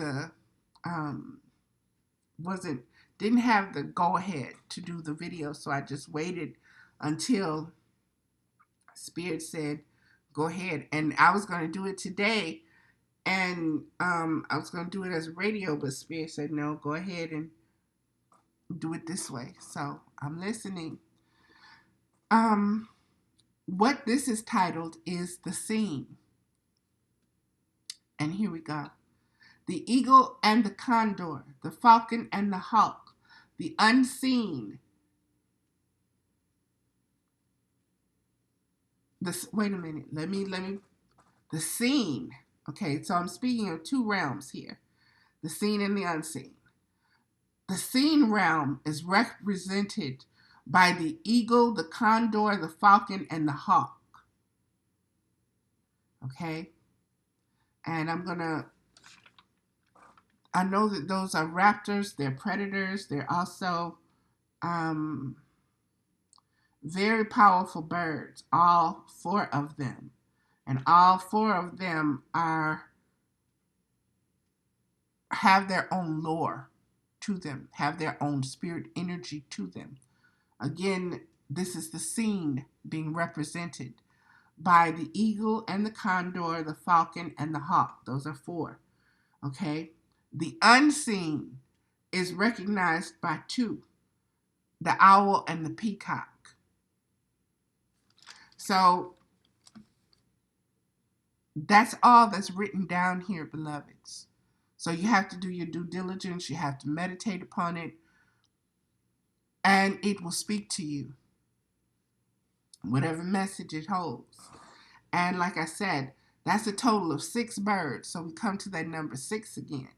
didn't have the go ahead to do the video, so I just waited until Spirit said, go ahead. And I was going to do it today, and I was going to do it as radio, but Spirit said, no, go ahead and do it this way. So I'm listening. What this is titled is The Scene. And here we go. The eagle and the condor, the falcon and the hawk, the unseen. Wait a minute. Let me. The scene. Okay, so I'm speaking of two realms here. The seen and the unseen. The seen realm is represented by the eagle, the condor, the falcon, and the hawk. Okay? And I know that those are raptors, they're predators, they're also very powerful birds, all four of them. And all four of them have their own lore to them, have their own spirit energy to them. Again, this is the scene being represented by the eagle and the condor, the falcon, and the hawk. Those are four. Okay? The unseen is recognized by two, the owl and the peacock. So that's all that's written down here, beloveds. So you have to do your due diligence. You have to meditate upon it. And it will speak to you, whatever message it holds. And like I said, that's a total of 6 birds. So we come to that number 6 again.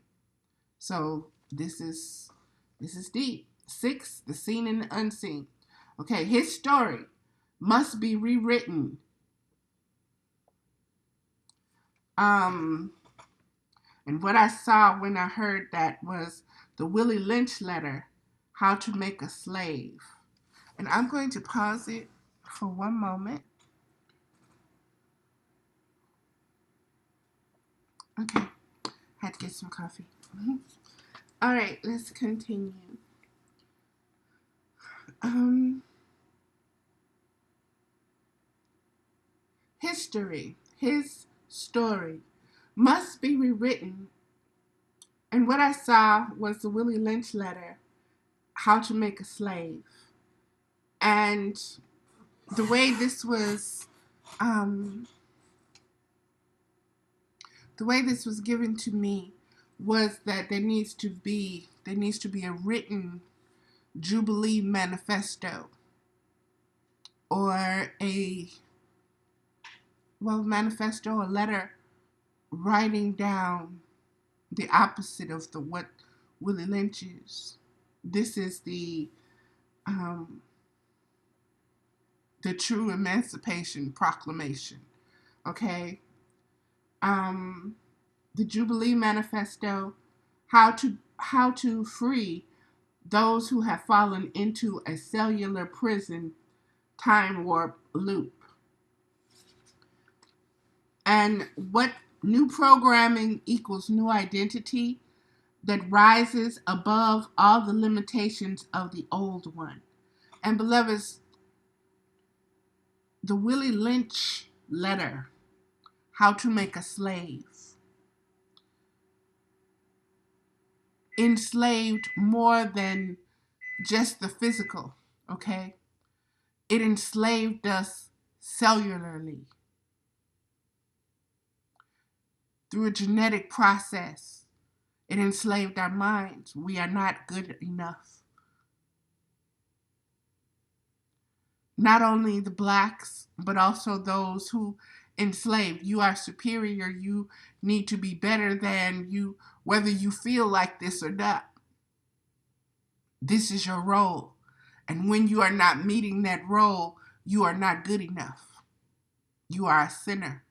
So this is deep. 6, the seen and the unseen. Okay, his story must be rewritten. And what I saw when I heard that was the Willie Lynch letter, How to Make a Slave. And I'm going to pause it for one moment. Okay, had to get some coffee. All right, let's continue. History, his story, must be rewritten. And what I saw was the Willie Lynch letter, How to Make a Slave. And the way this was given to me was that there needs to be a written Jubilee manifesto, or a letter writing down the opposite of what Willie Lynch is. This is the true Emancipation Proclamation. Okay? The Jubilee Manifesto, how to free those who have fallen into a cellular prison time warp loop. And what new programming equals new identity that rises above all the limitations of the old one. And beloveds, the Willie Lynch letter, How to Make a Slave, enslaved more than just the physical, okay? It enslaved us cellularly through a genetic process. It enslaved our minds. We are not good enough. Not only the blacks, but also those who enslaved. You are superior. You need to be better than you, whether you feel like this or not. This is your role. And when you are not meeting that role, you are not good enough. You are a sinner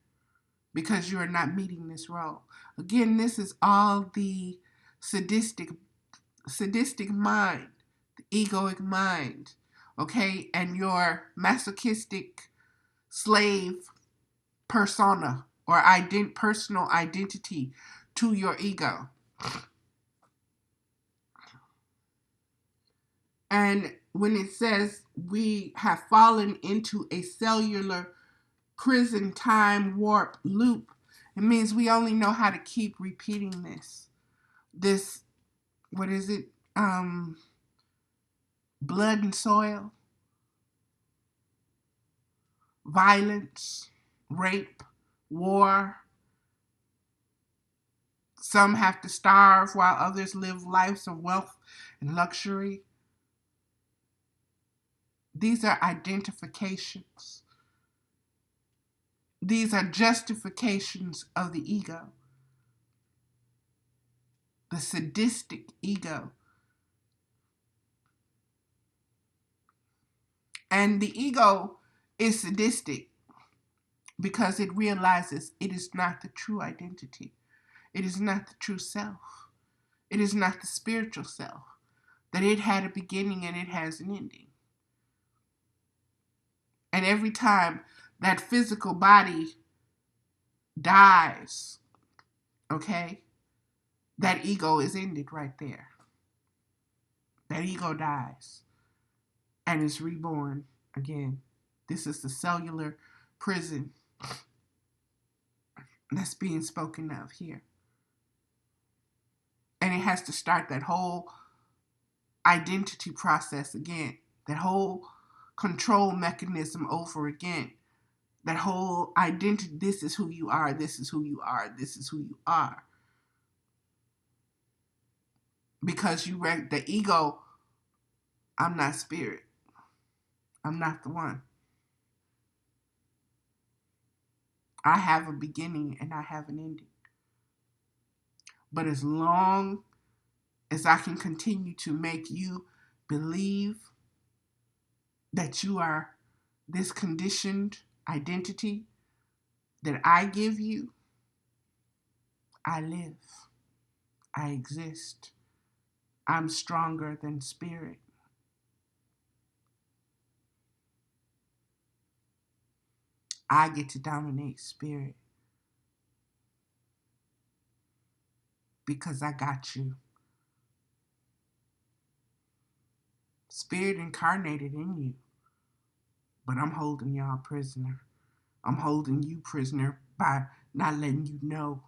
because you are not meeting this role. Again, this is all the sadistic mind, the egoic mind, okay, and your masochistic slave persona or personal identity to your ego. And when it says we have fallen into a cellular prison time warp loop, it means we only know how to keep repeating this, what is it? Blood and soil, violence, rape, war. Some have to starve while others live lives of wealth and luxury. These are identifications. These are justifications of the ego, the sadistic ego. And the ego is sadistic because it realizes it is not the true identity. It is not the true self. It is not the spiritual self. That it had a beginning and it has an ending. And every time that physical body dies, okay, that ego is ended right there. That ego dies and is reborn again. This is the cellular prison that's being spoken of here. And it has to start that whole identity process again, that whole control mechanism over again, that whole identity. This is who you are, this is who you are, this is who you are. Because the ego, I'm not spirit. I'm not the one. I have a beginning and I have an ending. But as long as I can continue to make you believe that you are this conditioned identity that I give you, I live. I exist. I'm stronger than spirit. I get to dominate spirit because I got you. Spirit incarnated in you, but I'm holding y'all prisoner. I'm holding you prisoner by not letting you know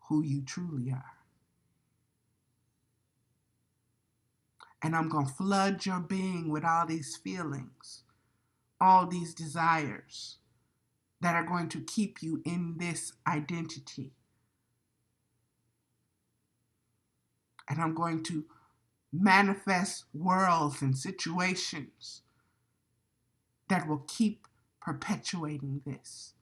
who you truly are. And I'm going to flood your being with all these feelings, all these desires that are going to keep you in this identity. And I'm going to manifest worlds and situations that will keep perpetuating this.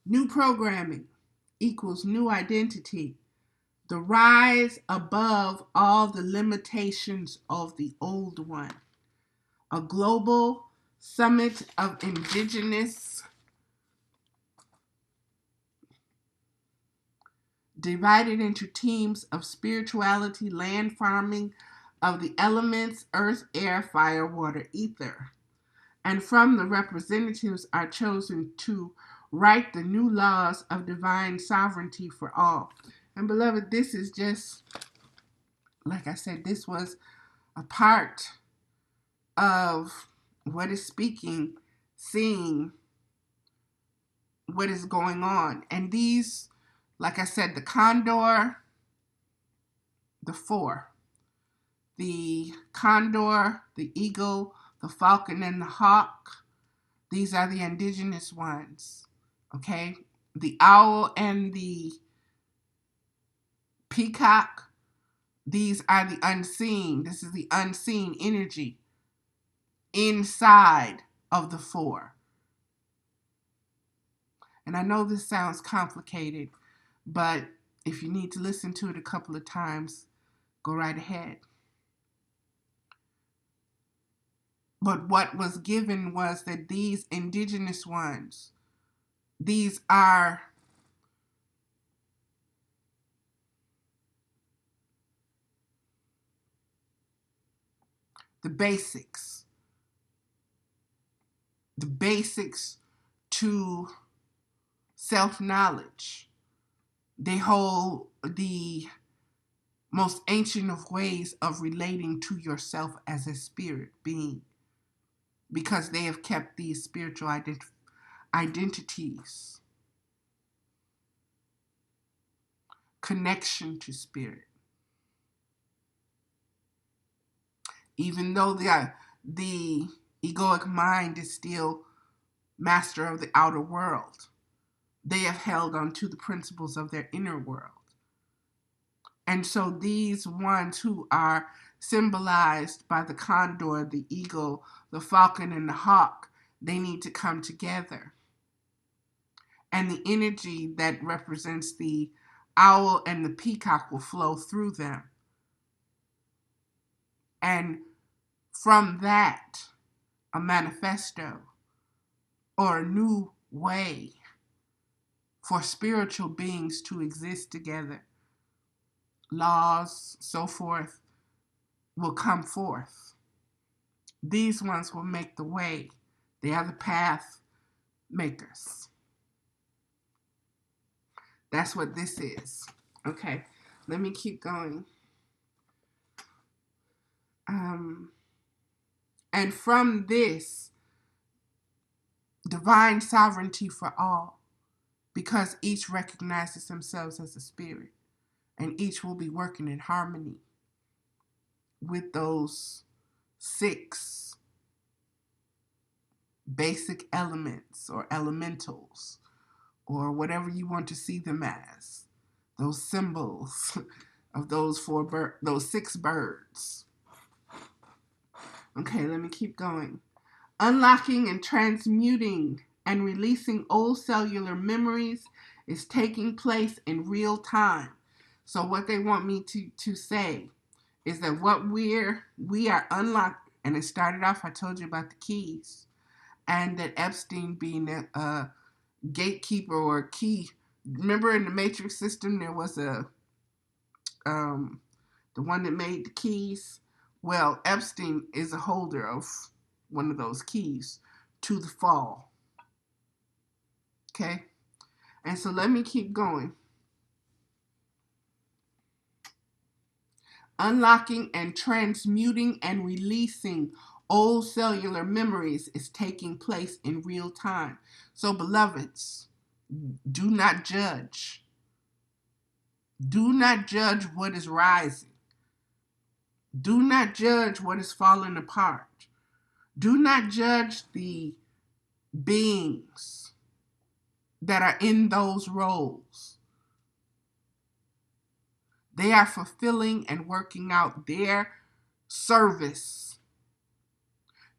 New programming equals new identity. The rise above all the limitations of the old one. A global summit of indigenous, divided into teams of spirituality, land farming, of the elements, earth, air, fire, water, ether. And from the representatives are chosen to write the new laws of divine sovereignty for all. And beloved, this is just, like I said, this was a part of what is speaking, seeing what is going on. And these, like I said, the condor, the four, the condor, the eagle, the falcon, and the hawk, these are the indigenous ones, okay? The owl and the peacock, these are the unseen. This is the unseen energy inside of the four. And I know this sounds complicated, but if you need to listen to it a couple of times, go right ahead. But what was given was that these indigenous ones, these are the basics to self-knowledge. They hold the most ancient of ways of relating to yourself as a spirit being, because they have kept these spiritual identities, connection to spirit. Even though the egoic mind is still master of the outer world, they have held on to the principles of their inner world. And so these ones who are symbolized by the condor, the eagle, the falcon, and the hawk, they need to come together and the energy that represents the owl and the peacock will flow through them. And from that, a manifesto or a new way for spiritual beings to exist together, laws, so forth, will come forth. These ones will make the way. They are the path makers. That's what this is. Okay, let me keep going. And from this, divine sovereignty for all, because each recognizes themselves as a spirit, and each will be working in harmony with those 6 basic elements or elementals, or whatever you want to see them as, those symbols of those 6 birds. Okay, let me keep going. Unlocking and transmuting and releasing old cellular memories is taking place in real time. So what they want me to say is that what we are unlocked, and it started off, I told you about the keys, and that Epstein being a gatekeeper or a key. Remember in the Matrix system there was the one that made the keys? Well, Epstein is a holder of one of those keys to the fall. Okay? And so let me keep going. Unlocking and transmuting and releasing old cellular memories is taking place in real time. So, beloveds, do not judge. Do not judge what is rising. Do not judge what is falling apart. Do not judge the beings that are in those roles. They are fulfilling and working out their service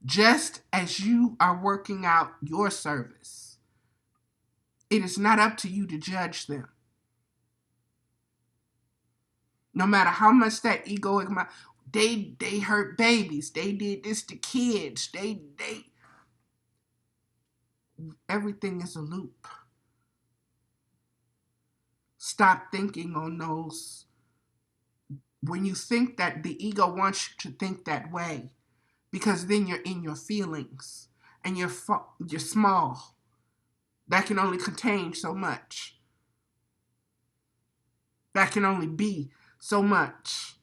just as you are working out your service. It is not up to you to judge them. No matter how much that egoic mind, they hurt babies, they did this to kids, they everything is a loop. Stop thinking on those. When you think that, the ego wants you to think that way, because then you're in your feelings and you're small. That can only contain so much. That can only be so much.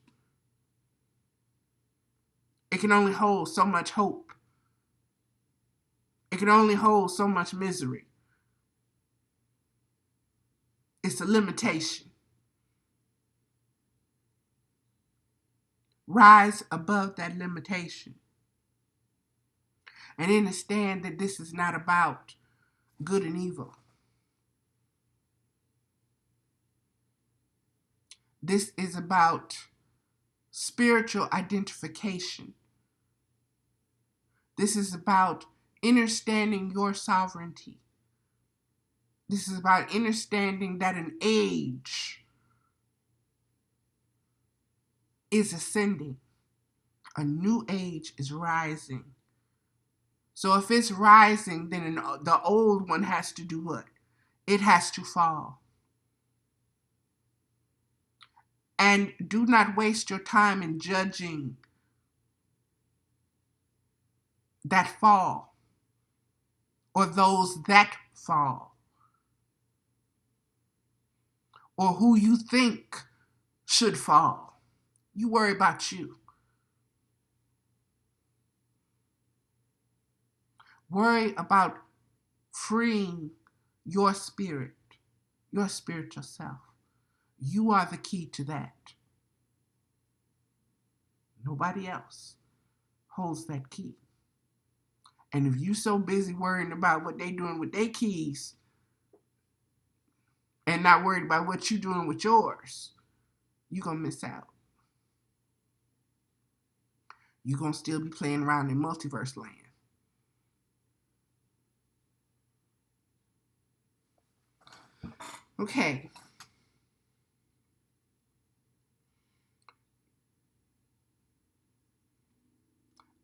It can only hold so much hope. It can only hold so much misery. It's a limitation. Rise above that limitation and understand that this is not about good and evil. This is about spiritual identification. This is about understanding your sovereignty. This is about understanding that an age is ascending. A new age is rising. So if it's rising, then the old one has to do what? It has to fall. And do not waste your time in judging that fall or those that fall or who you think should fall. You worry about you. Worry about freeing your spirit, your spiritual self. You are the key to that. Nobody else holds that key. And if you're so busy worrying about what they're doing with their keys and not worried about what you're doing with yours, you're going to miss out. You're going to still be playing around in multiverse land. Okay.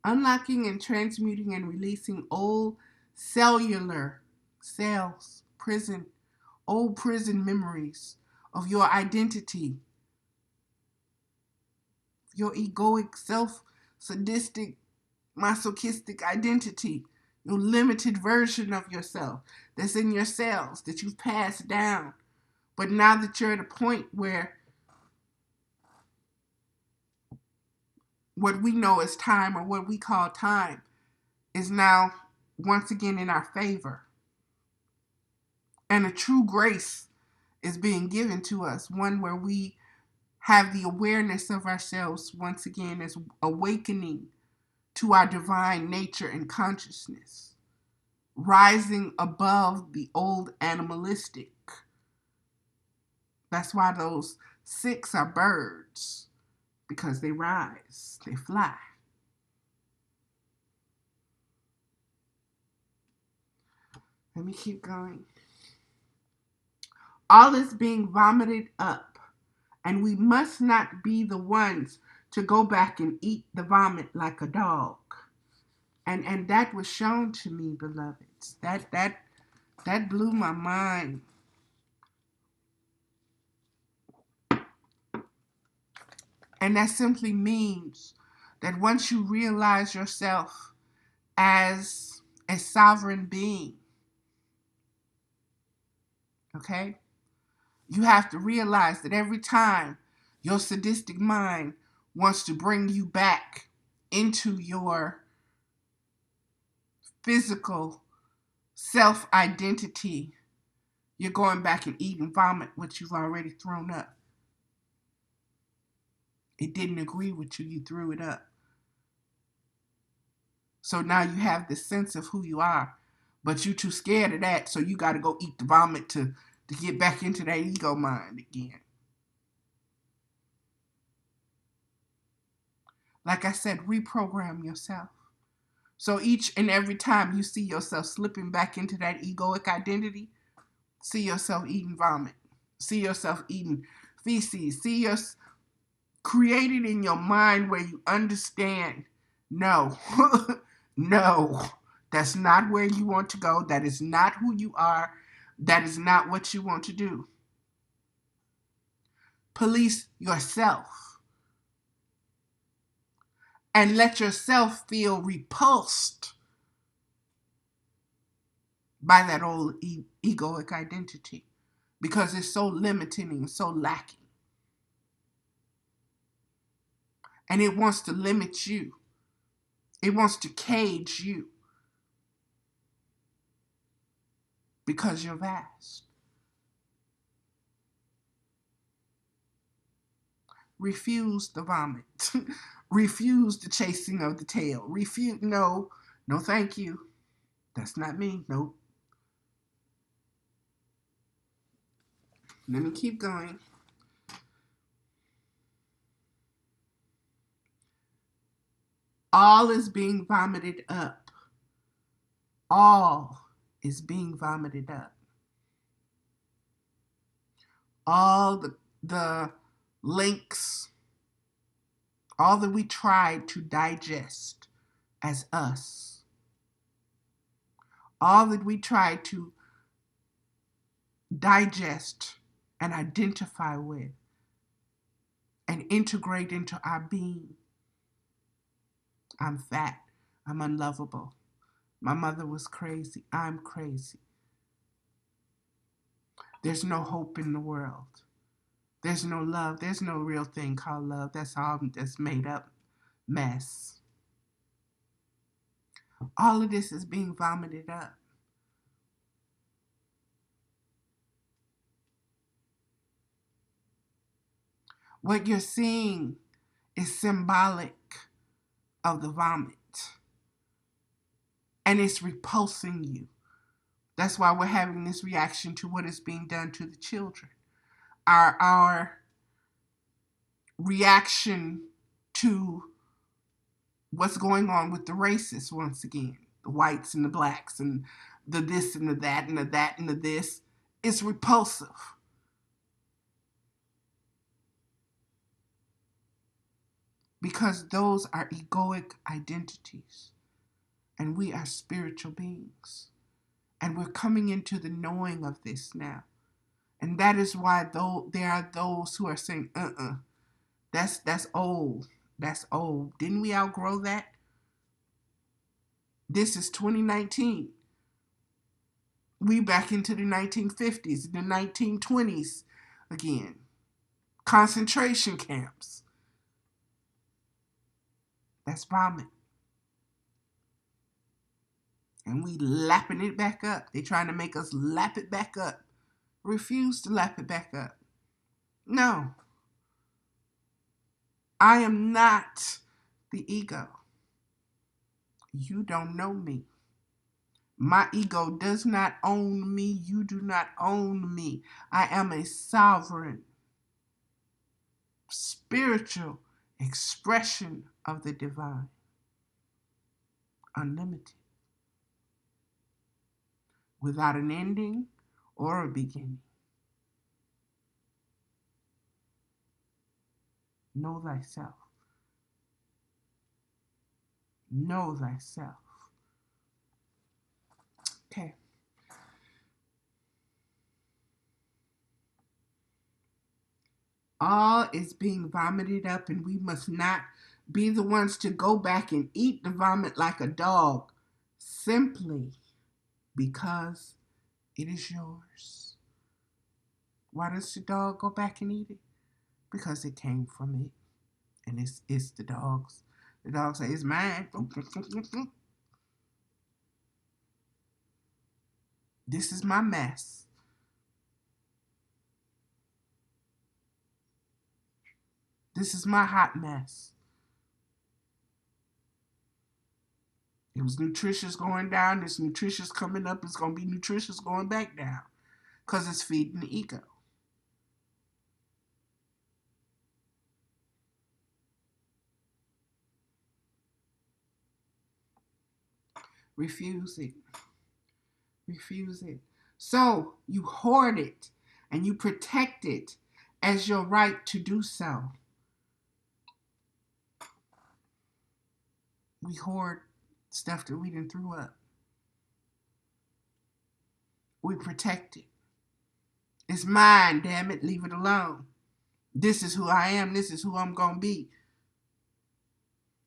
Unlocking and transmuting and releasing old cellular cells, old prison memories of your identity, your egoic, sadistic, masochistic identity, your limited version of yourself that's in your cells that you've passed down. But now that you're at a point where what we know as time, or what we call time, is now once again in our favor. And a true grace is being given to us, one where we have the awareness of ourselves once again as awakening to our divine nature and consciousness, rising above the old animalistic. That's why those 6 are birds, because they rise, they fly. Let me keep going. All is being vomited up, and we must not be the ones to go back and eat the vomit like a dog. And that was shown to me, beloveds. That blew my mind. And that simply means that once you realize yourself as a sovereign being, okay, you have to realize that every time your sadistic mind wants to bring you back into your physical self-identity, you're going back and eating vomit, what you've already thrown up. It didn't agree with you, you threw it up. So now you have this sense of who you are, but you're too scared of that, so you got to go eat the vomit to get back into that ego mind again. Like I said, reprogram yourself. So each and every time you see yourself slipping back into that egoic identity, see yourself eating vomit. See yourself eating feces. See yourself created in your mind where you understand, no, no, that's not where you want to go. That is not who you are. That is not what you want to do. Police yourself and let yourself feel repulsed by that old egoic identity, because it's so limiting and so lacking. And it wants to limit you. It wants to cage you because you're vast. Refuse the vomit. Refuse the chasing of the tail. Refuse. No, thank you. That's not me. Nope. Let me keep going. All is being vomited up. All is being vomited up. All the links, all that we tried to digest as us, all that we tried to digest and identify with and integrate into our being. I'm fat. I'm unlovable. My mother was crazy. I'm crazy. There's no hope in the world. There's no love. There's no real thing called love. That's all that's made up mess. All of this is being vomited up. What you're seeing is symbolic of the vomit. And it's repulsing you. That's why we're having this reaction to what is being done to the children. Our reaction to what's going on with the racists once again, the whites and the blacks and the this and the that and the that and the this, is repulsive. because those are egoic identities, and we are spiritual beings. And we're coming into the knowing of this now. And that is why though there are those who are saying, that's old. That's old. Didn't we outgrow that? This is 2019. We back into the 1950s, the 1920s again. Concentration camps. That's vomit. And we lapping it back up. They're trying to make us lap it back up. Refuse to lap it back up. No. I am not the ego. You don't know me. My ego does not own me. You do not own me. I am a sovereign, spiritual expression of the divine. Unlimited. Without an ending or a beginning. Know thyself. Know thyself. Okay. All is being vomited up, and we must not be the ones to go back and eat the vomit like a dog, simply because it is yours. Why does the dog go back and eat it? Because it came from it, and it's the dog's. The dog says, it's mine. This is my mess. This is my hot mess. It was nutritious going down. It's nutritious coming up. It's going to be nutritious going back down. Because it's feeding the ego. Refuse it. Refuse it. So you hoard it and you protect it as your right to do so. We hoard stuff that we didn't throw up. We protect it. It's mine, damn it. Leave it alone. This is who I am. This is who I'm going to be.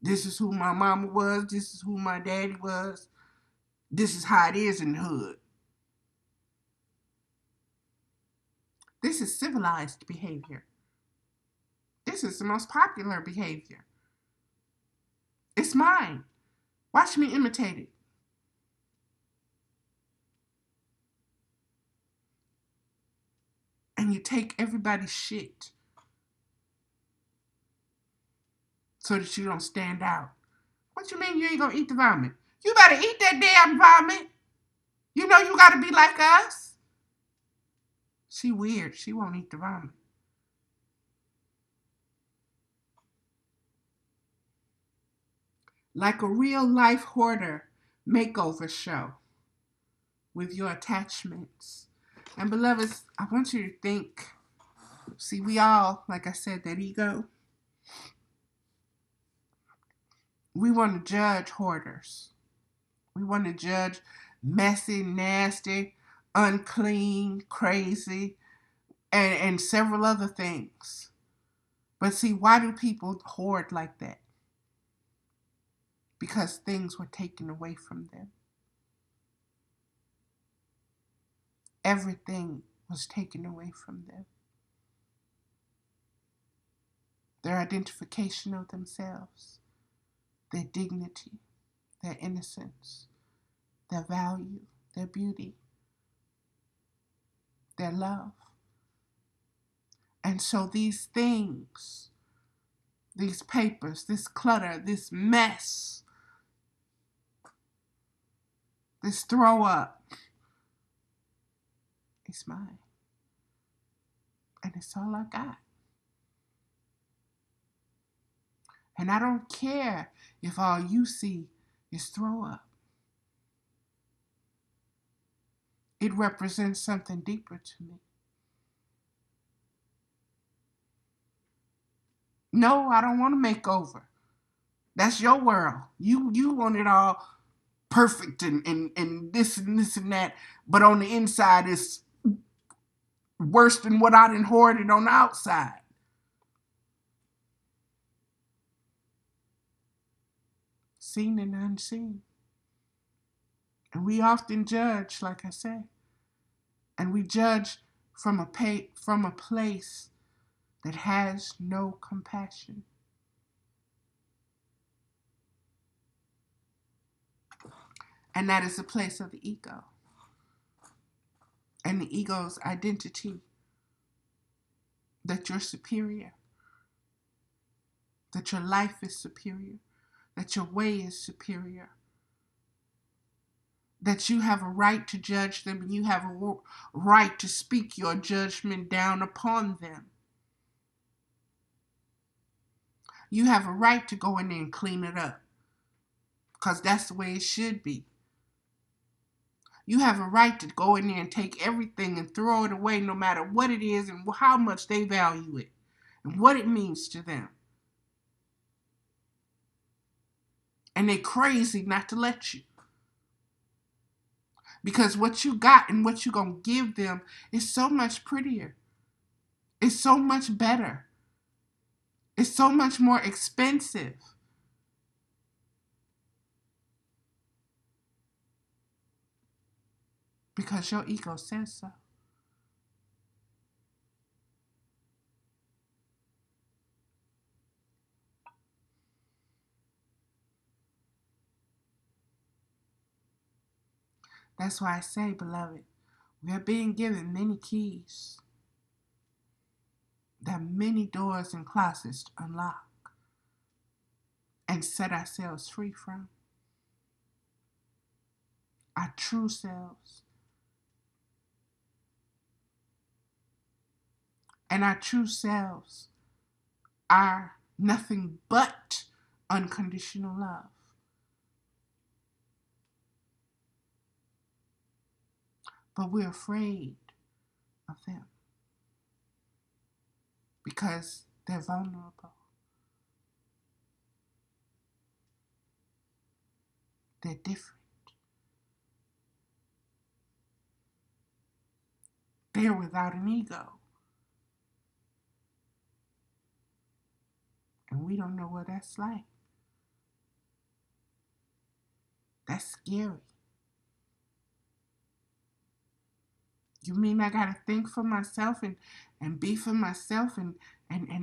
This is who my mama was. This is who my daddy was. This is how it is in the hood. This is civilized behavior. This is the most popular behavior. It's mine. Watch me imitate it. And you take everybody's shit so that you don't stand out. What you mean you ain't gonna eat the vomit? You better eat that damn vomit. You know you gotta be like us. She weird. She won't eat the vomit. Like a real life hoarder makeover show with your attachments. And beloveds, I want you to think, see, we all, like I said, that ego, we want to judge hoarders. We want to judge messy, nasty, unclean, crazy, and several other things. But see, why do people hoard like that? Because things were taken away from them. Everything was taken away from them. Their identification of themselves, their dignity, their innocence, their value, their beauty, their love. And so these things, these papers, this clutter, this mess, this throw up, it's mine. And it's all I got. And I don't care if all you see is throw up. It represents something deeper to me. No, I don't want a makeover. That's your world. You want it all perfect and this and this and that, but on the inside it's worse than what I done hoarded on the outside. Seen and unseen. And we often judge, like I say, and we judge from a place that has no compassion. And that is a place of the ego. And the ego's identity that you're superior, that your life is superior, that your way is superior, that you have a right to judge them and you have a right to speak your judgment down upon them. You have a right to go in there and clean it up because that's the way it should be. You have a right to go in there and take everything and throw it away no matter what it is and how much they value it and what it means to them. And they're crazy not to let you. Because what you got and what you're going to give them is so much prettier. It's so much better. It's so much more expensive. Because your ego says so. That's why I say, beloved, we are being given many keys. There are many doors and closets to unlock and set ourselves free from. Our true selves. And our true selves are nothing but unconditional love. But we're afraid of them because they're vulnerable. They're different. They're without an ego. And we don't know what that's like. That's scary. You mean I gotta think for myself and be for myself and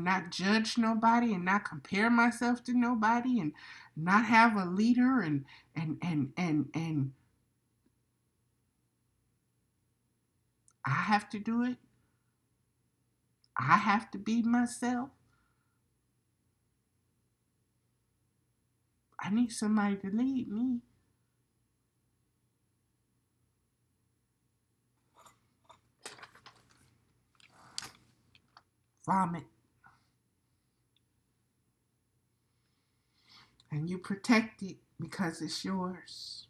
not judge nobody and not compare myself to nobody and not have a leader and I have to do it? I have to be myself? I need somebody to lead me. Vomit. And you protect it because it's yours.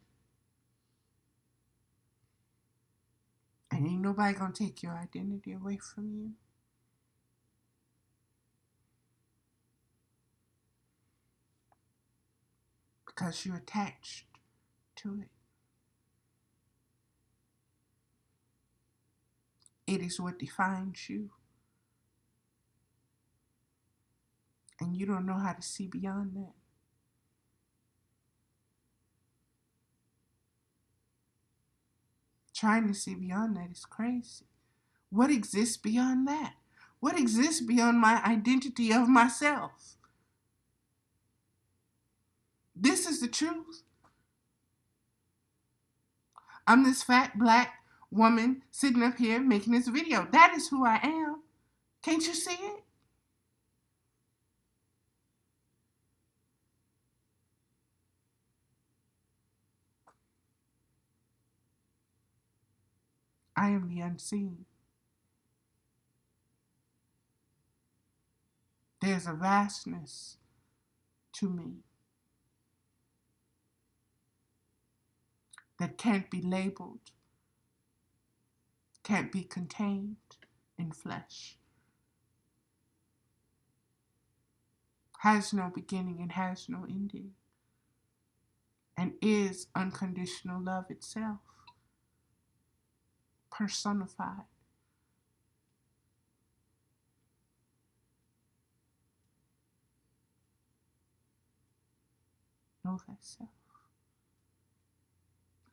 And ain't nobody gonna take your identity away from you. Because you're attached to it. It is what defines you. And you don't know how to see beyond that. Trying to see beyond that is crazy. What exists beyond that? What exists beyond my identity of myself? This is the truth. I'm this fat black woman sitting up here making this video. That is who I am. Can't you see it? I am the unseen. There's a vastness to me that can't be labeled, can't be contained in flesh. has no beginning and has no ending, and is unconditional love itself, personified. Know thyself.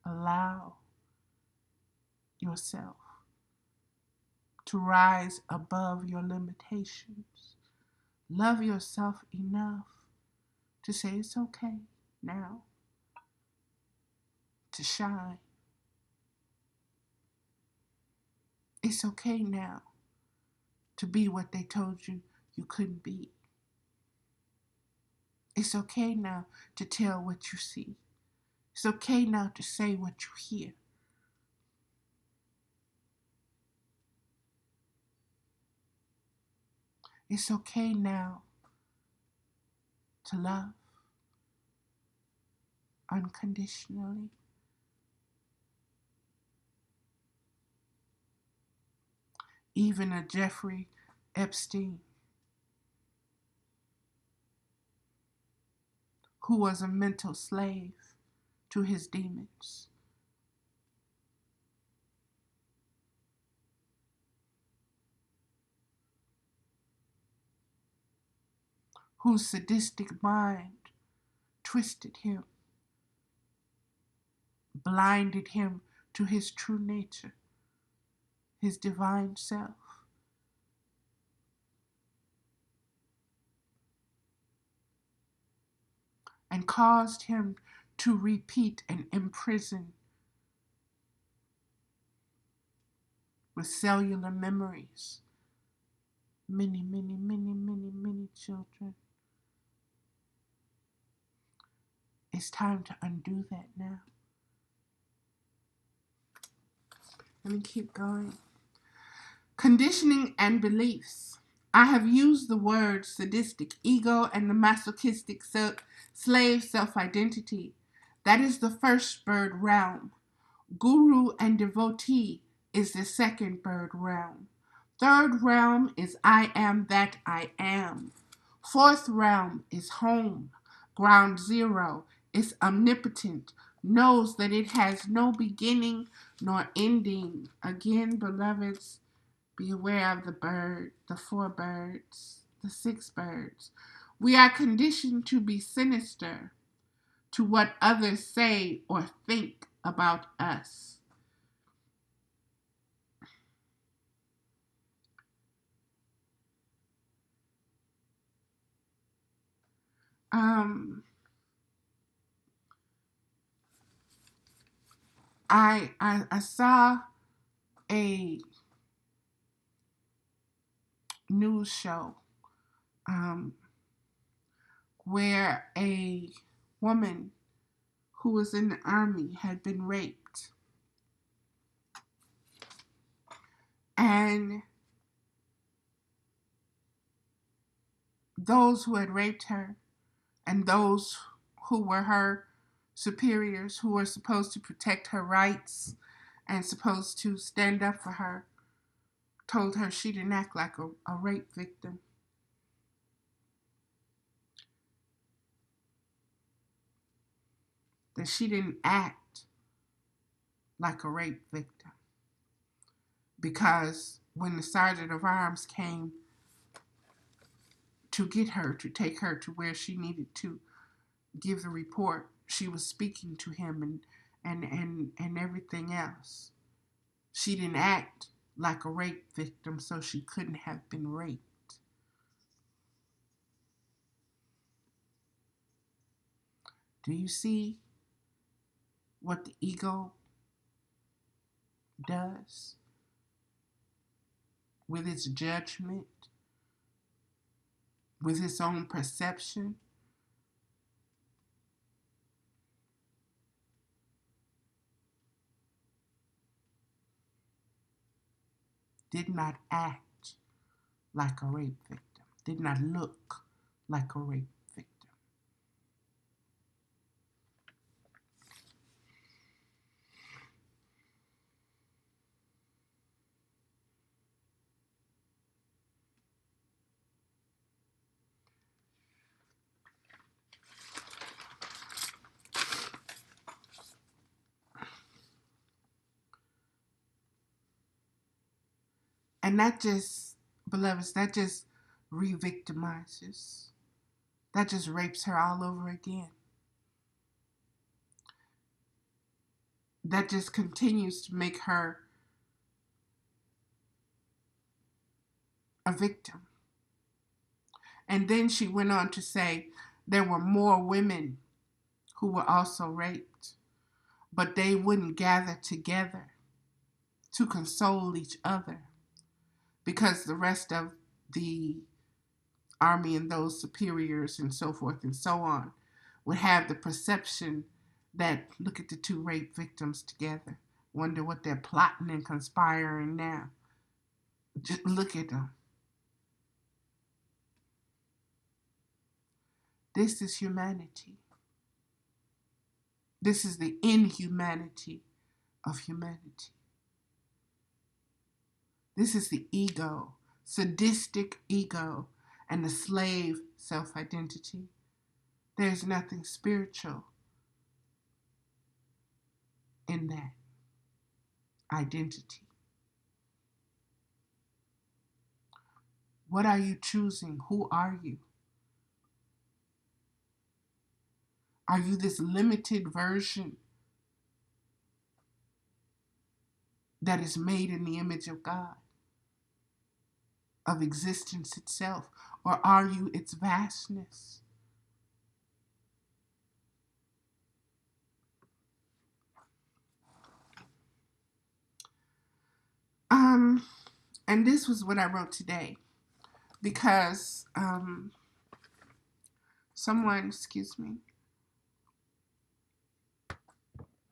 Allow yourself to rise above your limitations. Love yourself enough to say it's okay now to shine. It's okay now to be what they told you you couldn't be. It's okay now to tell what you see. It's okay now to say what you hear. It's okay now to love unconditionally. Even a Jeffrey Epstein, who was a mental slave to his demons, whose sadistic mind twisted him, blinded him to his true nature, his divine self, and caused him to repeat and imprison with cellular memories many, many, many, many, many children. It's time to undo that now. Let me keep going. Conditioning and beliefs. I have used the words sadistic ego and the masochistic slave self-identity. That is the first bird realm. Guru and devotee is the second bird realm. Third realm is I am that I am. Fourth realm is home. Ground zero is omnipotent, knows that it has no beginning nor ending. Again, beloveds, be aware of the bird, the 4 birds, the 6 birds. We are conditioned to be sinister to what others say or think about us. I saw a news show where a woman who was in the army had been raped. And those who had raped her and those who were her superiors, who were supposed to protect her rights and supposed to stand up for her, told her she didn't act like a rape victim. That she didn't act like a rape victim. Because when the sergeant of arms came to get her, to take her to where she needed to give the report, she was speaking to him and everything else. She didn't act like a rape victim, so she couldn't have been raped. Do you see what the ego does with its judgment, with its own perception? Did not act like a rape victim, did not look like a rape victim. And that just, beloveds, that just re-victimizes. That just rapes her all over again. That just continues to make her a victim. And then she went on to say there were more women who were also raped, but they wouldn't gather together to console each other because the rest of the army and those superiors and so forth and so on would have the perception that, look at the two rape victims together, wonder what they're plotting and conspiring now. Just look at them. This is humanity. This is the inhumanity of humanity. This is the ego, sadistic ego, and the slave self-identity. There's nothing spiritual in that identity. What are you choosing? Who are you? Are you this limited version that is made in the image of God, of existence itself? Or are you its vastness? And this was what I wrote today because someone, excuse me,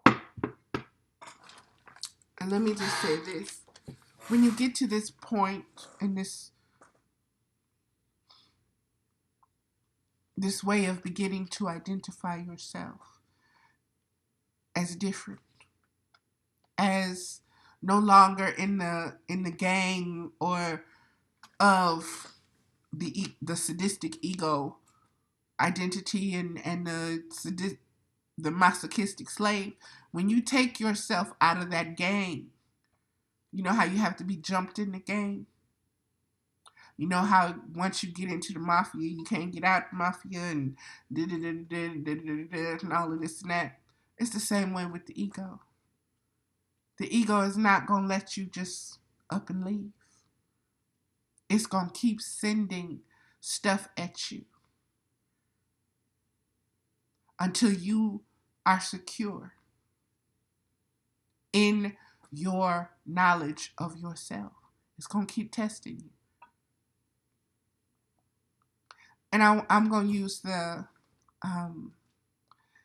and let me just say this. When you get to this point in this way of beginning to identify yourself as different, as no longer in the gang or of the sadistic ego identity and the masochistic slave, when you take yourself out of that gang, you know how you have to be jumped in the game? You know how once you get into the mafia, you can't get out the mafia and all of this and that. It's the same way with the ego. The ego is not going to let you just up and leave. It's going to keep sending stuff at you until you are secure in your knowledge of yourself. It's going to keep testing you. And I'm going to use the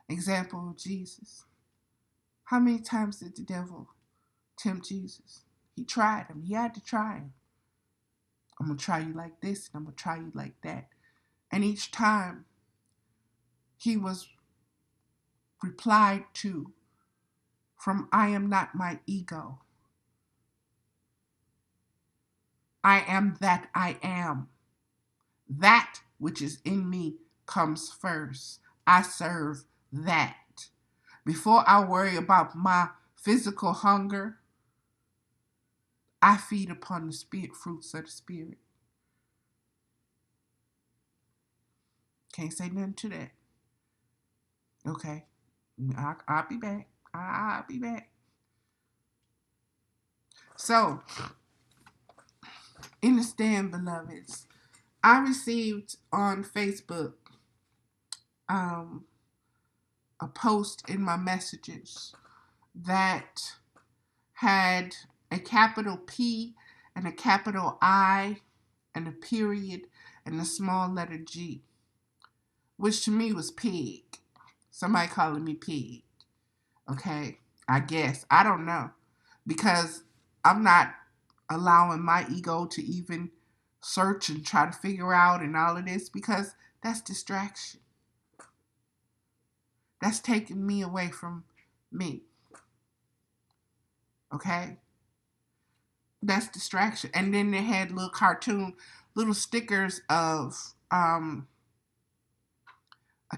example of Jesus. How many times did the devil tempt Jesus? He tried him. He had to try him. I'm going to try you like this, and I'm going to try you like that. And each time he was replied to from, I am not my ego. I am that I am. That which is in me comes first. I serve that. Before I worry about my physical hunger, I feed upon the spirit, fruits of the spirit. Can't say nothing to that. Okay. I'll be back. I'll be back. So, understand, beloveds, I received on Facebook a post in my messages that had a capital P and a capital I and a period and a small letter G, which to me was pig. Somebody calling me pig. Okay, I guess. I don't know. Because I'm not allowing my ego to even search and try to figure out and all of this, because that's distraction. That's taking me away from me. Okay? That's distraction. And then they had little stickers of a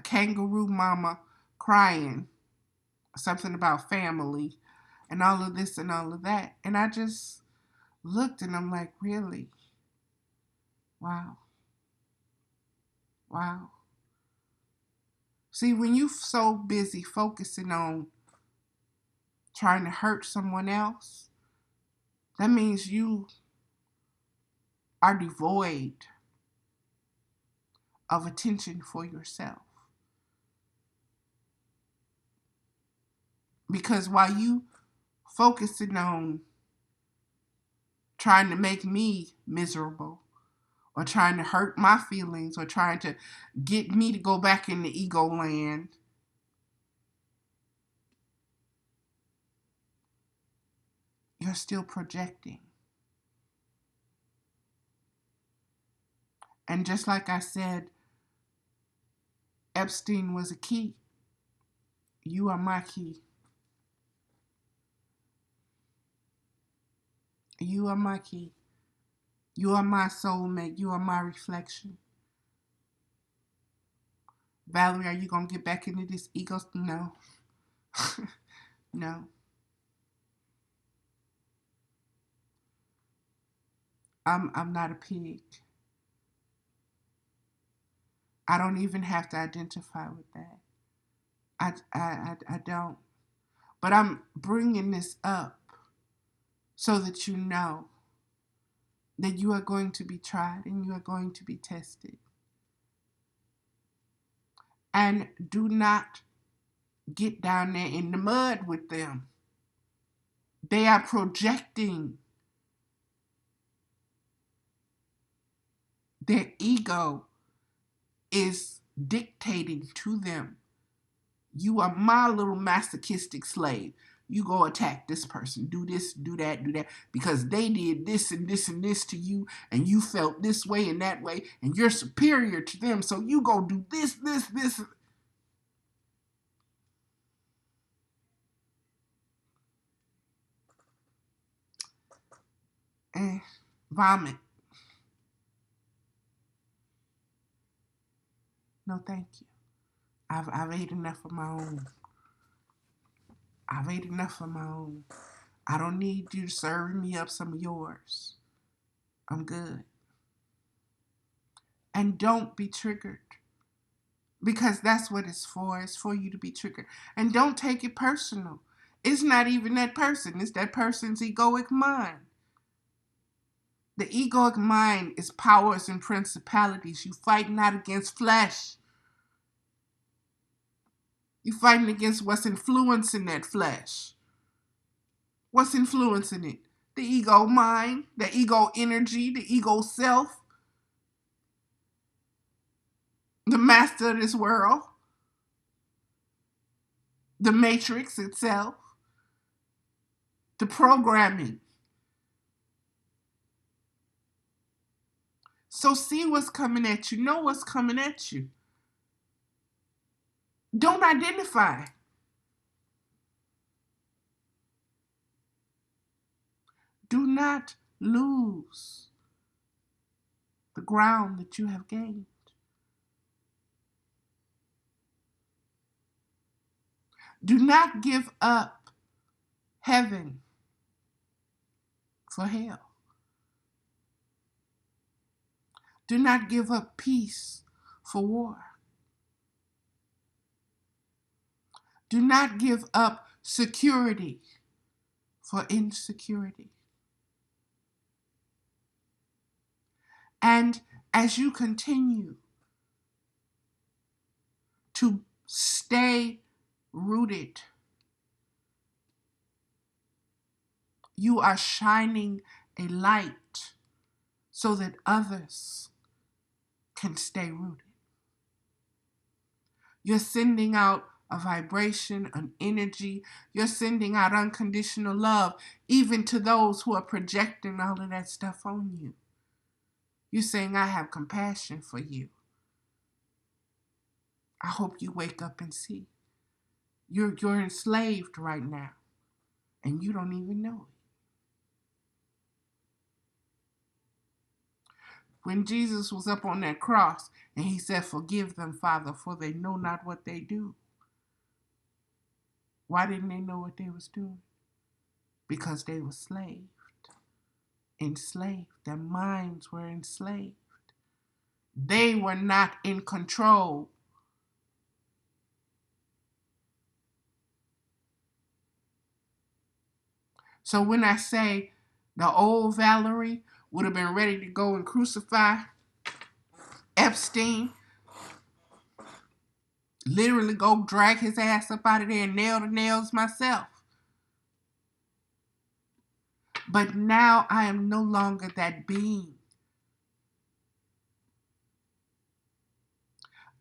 kangaroo mama crying, something about family, and all of this and all of that. And I just looked and I'm like, really? Wow. Wow. See, when you're so busy focusing on trying to hurt someone else, that means you are devoid of attention for yourself. Because while you focusing on trying to make me miserable, or trying to hurt my feelings, or trying to get me to go back into ego land, you're still projecting. And just like I said, Epstein was a key. You are my key. You are my key. You are my soulmate. You are my reflection. Valerie, are you going to get back into this ego? No. No. I'm not a pig. I don't even have to identify with that. I don't. But I'm bringing this up so that you know that you are going to be tried and you are going to be tested. And do not get down there in the mud with them. They are projecting. Their ego is dictating to them. You are my little masochistic slave. You go attack this person, do this, do that, because they did this and this and this to you, and you felt this way and that way, and you're superior to them, so you go do this, this, this. And vomit. No, thank you. I've ate enough of my own. I've ate enough of my own. I don't need you serving me up some of yours. I'm good. And don't be triggered. Because that's what it's for. It's for you to be triggered. And don't take it personal. It's not even that person. It's that person's egoic mind. The egoic mind is powers and principalities. You fight not against flesh. You're fighting against what's influencing that flesh. What's influencing it? The ego mind, the ego energy, the ego self, the master of this world, the matrix itself, the programming. So see what's coming at you. Know what's coming at you. Don't identify. Do not lose the ground that you have gained. Do not give up heaven for hell. Do not give up peace for war. Do not give up security for insecurity. And as you continue to stay rooted, you are shining a light so that others can stay rooted. You're sending out a vibration, an energy. You're sending out unconditional love, even to those who are projecting all of that stuff on you. You're saying, I have compassion for you. I hope you wake up and see. You're enslaved right now, and you don't even know it. When Jesus was up on that cross, and he said, forgive them, Father, for they know not what they do. Why didn't they know what they was doing? Because they were slaves. enslaved. Their minds were enslaved. They were not in control. So when I say the old Valerie would have been ready to go and crucify Epstein, literally go drag his ass up out of there and nail the nails myself. But now I am no longer that being.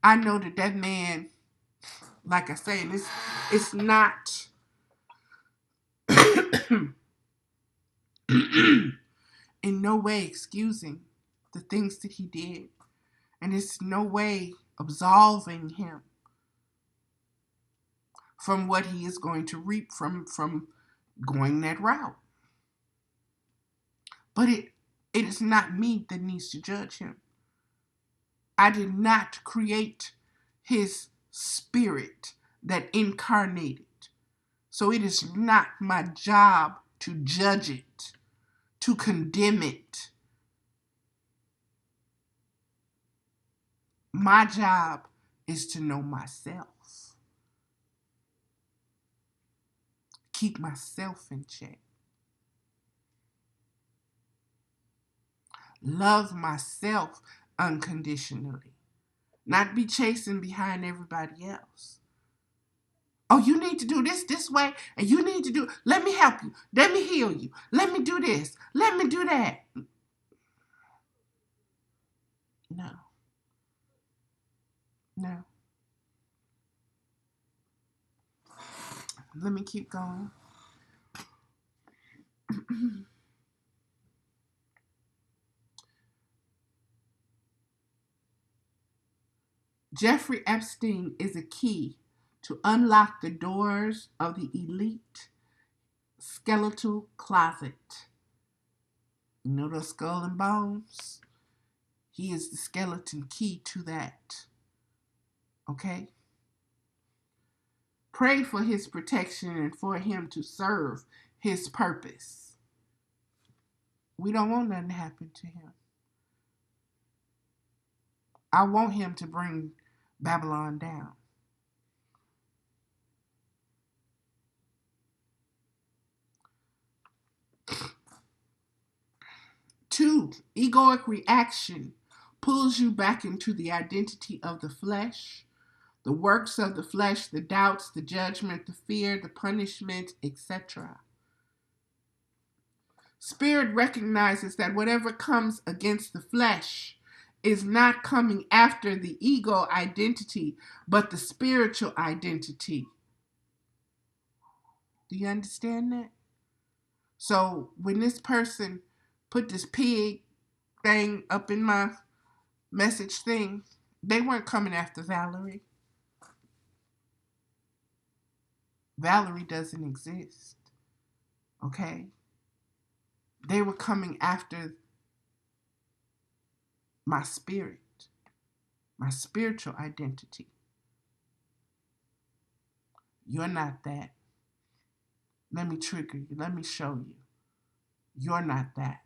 I know that that man, like I say, it's not in no way excusing the things that he did. And it's no way absolving him from what he is going to reap from going that route. But it is not me that needs to judge him. I did not create his spirit that incarnated. So it is not my job to judge it, to condemn it. My job is to know myself. Keep myself in check. Love myself unconditionally. Not be chasing behind everybody else. Oh, you need to do this way, and you need to do, let me help you. Let me heal you. Let me do this. Let me do that. No. No. Let me keep going. Jeffrey Epstein is a key to unlock the doors of the elite skeletal closet. You know the skull and bones? He is the skeleton key to that. Okay? Pray for his protection and for him to serve his purpose. We don't want nothing to happen to him. I want him to bring Babylon down. Two, egoic reaction pulls you back into the identity of the flesh, the works of the flesh, the doubts, the judgment, the fear, the punishment, etc. Spirit recognizes that whatever comes against the flesh is not coming after the ego identity, but the spiritual identity. Do you understand that? So when this person put this pig thing up in my message thing, they weren't coming after Valerie. Valerie doesn't exist. Okay? They were coming after my spirit, my spiritual identity. You're not that. Let me trigger you. Let me show you. You're not that.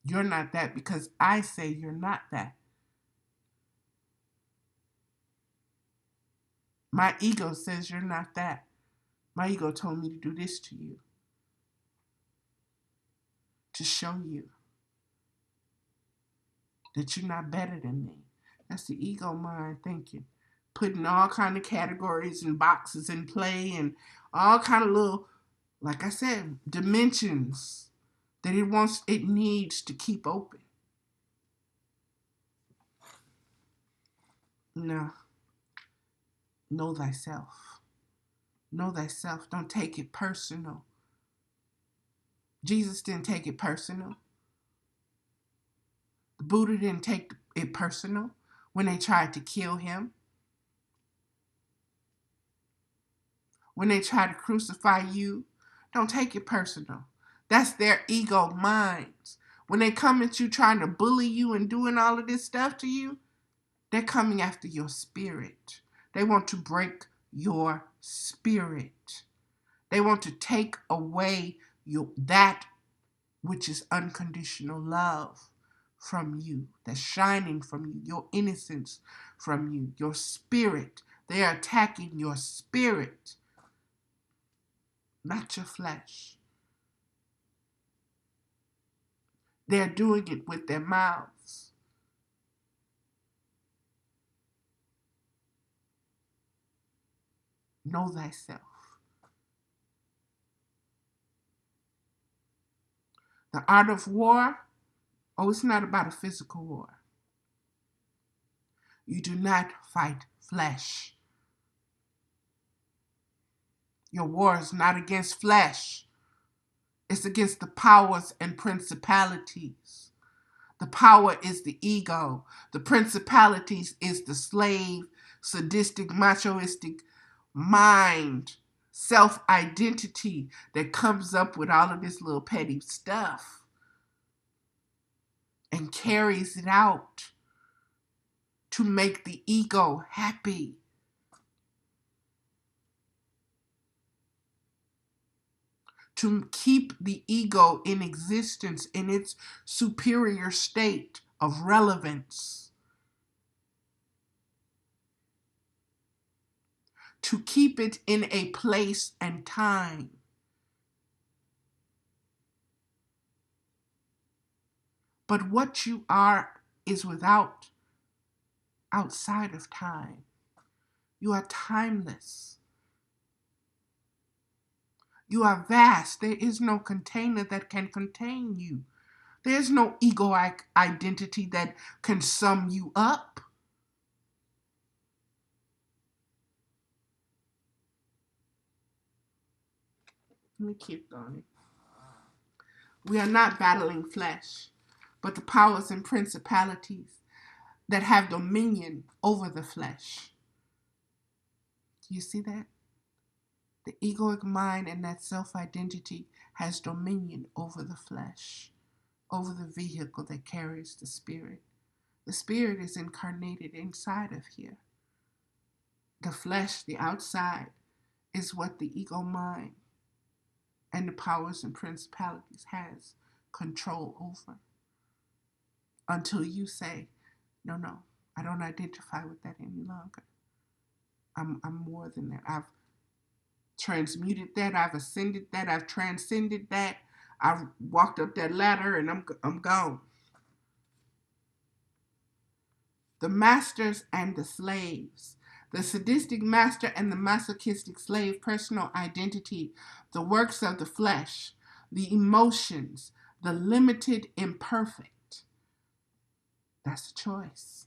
You're not that because I say you're not that. My ego says you're not that. My ego told me to do this to you, to show you that you're not better than me. That's the ego mind thinking, putting all kind of categories and boxes in play and all kind of little, like I said, dimensions that it needs to keep open. No. Know thyself. Know thyself. Don't take it personal. Jesus didn't take it personal. The Buddha didn't take it personal when they tried to kill him. When they try to crucify you, don't take it personal. That's their ego minds. When they come at you trying to bully you and doing all of this stuff to you, they're coming after your spirit. They want to break your spirit. They want to take away that which is unconditional love from you, that's shining from you, your innocence from you, your spirit. They are attacking your spirit, not your flesh. They're doing it with their mouths. Know thyself. The art of war, it's not about a physical war. You do not fight flesh. Your war is not against flesh. It's against the powers and principalities. The power is the ego. The principalities is the slave, sadistic, machoistic mind, self-identity that comes up with all of this little petty stuff and carries it out to make the ego happy. To keep the ego in existence in its superior state of relevance. To keep it in a place and time. But what you are is outside of time. You are timeless. You are vast. There is no container that can contain you. There's no egoic identity that can sum you up. Let me keep going. We are not battling flesh, but the powers and principalities that have dominion over the flesh. Do you see that? The egoic mind and that self-identity has dominion over the flesh, over the vehicle that carries the spirit. The spirit is incarnated inside of here. The flesh, the outside, is what the ego mind and the powers and principalities has control over. Until you say, no, I don't identify with that any longer. I'm more than that. I've transmuted that. I've ascended that. I've transcended that. I've walked up that ladder and I'm gone. The masters and the slaves. The sadistic master and the masochistic slave, personal identity, the works of the flesh, the emotions, the limited, imperfect. That's a choice.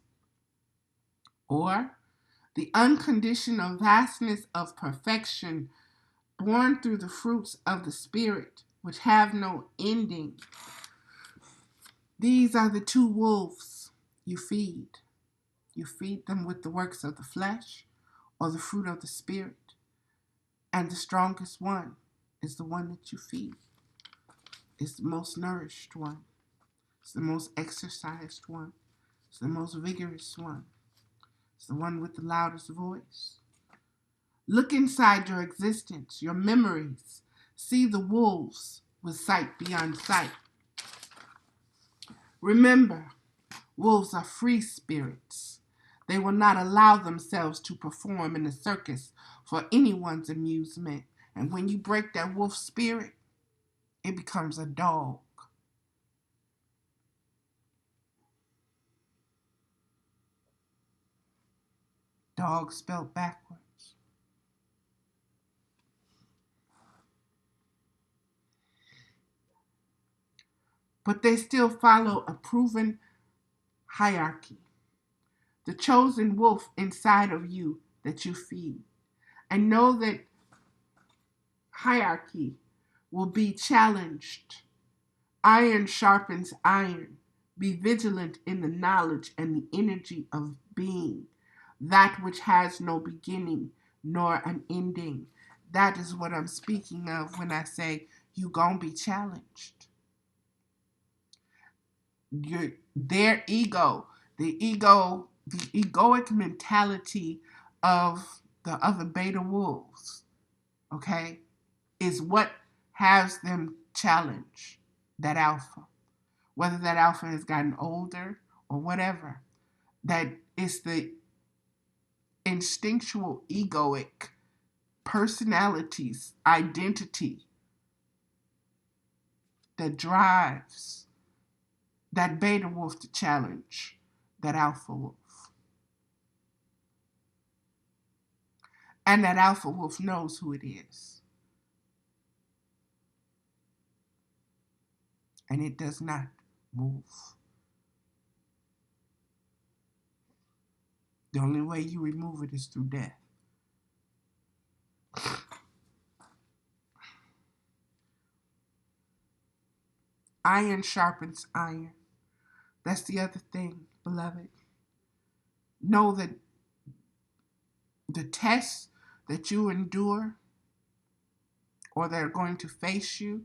Or the unconditional vastness of perfection, born through the fruits of the spirit, which have no ending. These are the two wolves you feed. You feed them with the works of the flesh or the fruit of the spirit. And the strongest one is the one that you feed. It's the most nourished one. It's the most exercised one. It's the most vigorous one. It's the one with the loudest voice. Look inside your existence, your memories. See the wolves with sight beyond sight. Remember, wolves are free spirits. They will not allow themselves to perform in a circus for anyone's amusement. And when you break that wolf spirit, it becomes a dog. Dog spelled backwards. But they still follow a proven hierarchy. The chosen wolf inside of you that you feed. And know that hierarchy will be challenged. Iron sharpens iron. Be vigilant in the knowledge and the energy of being, that which has no beginning nor an ending. That is what I'm speaking of when I say you gonna be challenged. Their ego, the egoic mentality of the other beta wolves, okay, is what has them challenged. that alpha. Whether that alpha has gotten older or whatever, that is the instinctual egoic personalities, identity that drives that beta wolf to challenge that alpha wolf. And that alpha wolf knows who it is. And it does not move. The only way you remove it is through death. Iron sharpens iron. That's the other thing, beloved. Know that the tests that you endure or that are going to face you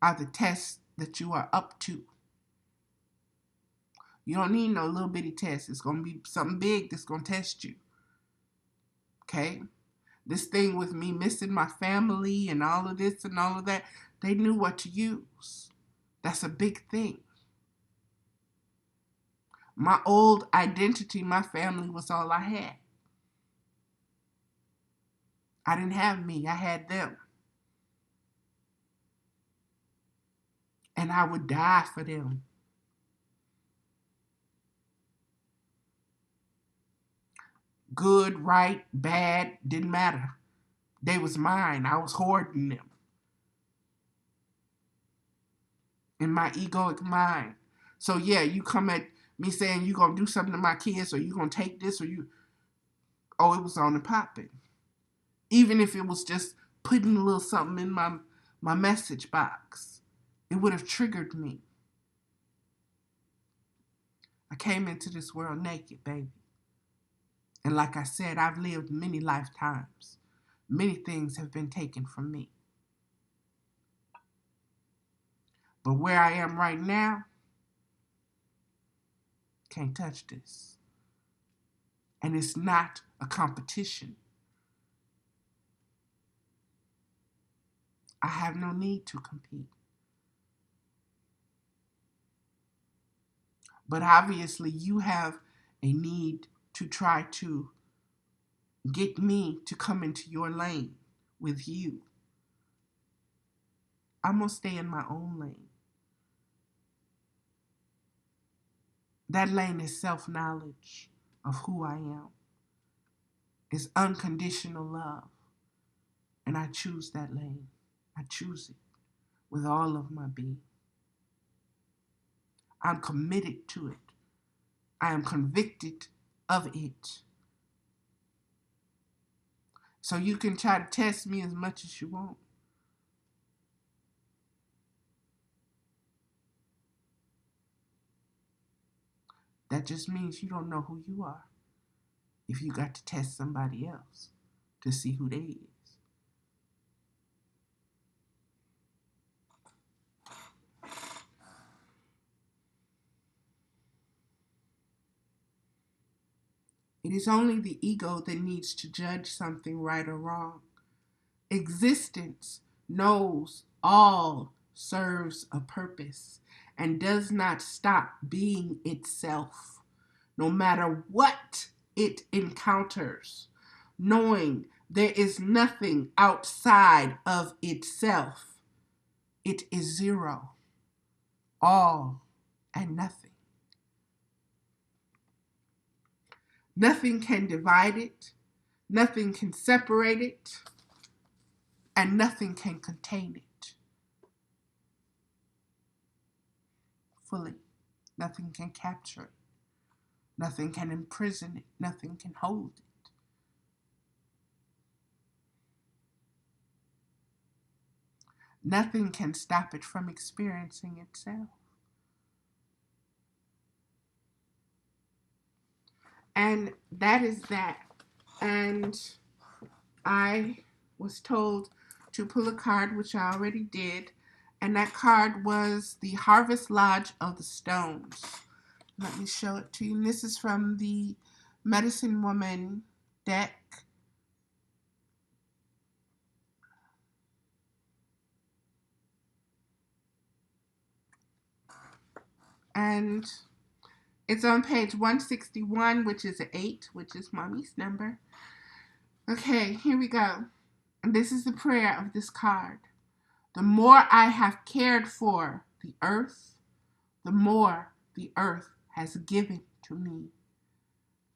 are the tests that you are up to. You don't need no little bitty test. It's going to be something big that's going to test you. Okay? This thing with me missing my family and all of this and all of that, they knew what to use. That's a big thing. My old identity, my family was all I had. I didn't have me. I had them. And I would die for them. Good, right, bad, didn't matter. They was mine. I was hoarding them. In my egoic mind. So yeah, you come at me saying you're going to do something to my kids or you're going to take this or you... Oh, it was on and popping. Even if it was just putting a little something in my message box, it would have triggered me. I came into this world naked, baby. And like I said, I've lived many lifetimes. Many things have been taken from me. But where I am right now, can't touch this. And it's not a competition. I have no need to compete. But obviously you have a need to try to get me to come into your lane with you. I'm going to stay in my own lane. That lane is self-knowledge of who I am. It's unconditional love. And I choose that lane. I choose it with all of my being. I'm committed to it. I am convicted of it. So you can try to test me as much as you want. That just means you don't know who you are if you got to test somebody else to see who they is. It is only the ego that needs to judge something right or wrong. Existence knows all serves a purpose and does not stop being itself, no matter what it encounters, knowing there is nothing outside of itself. It is zero, all, and nothing. Nothing can divide it, nothing can separate it, and nothing can contain it fully. Nothing can capture it. Nothing can imprison it. Nothing can hold it. Nothing can stop it from experiencing itself. And that is that. And I was told to pull a card, which I already did. And that card was the Harvest Lodge of the Stones. Let me show it to you. And this is from the Medicine Woman deck. And it's on page 161, which is an 8, which is mommy's number. Okay, here we go. And this is the prayer of this card. The more I have cared for the earth, the more the earth has given to me.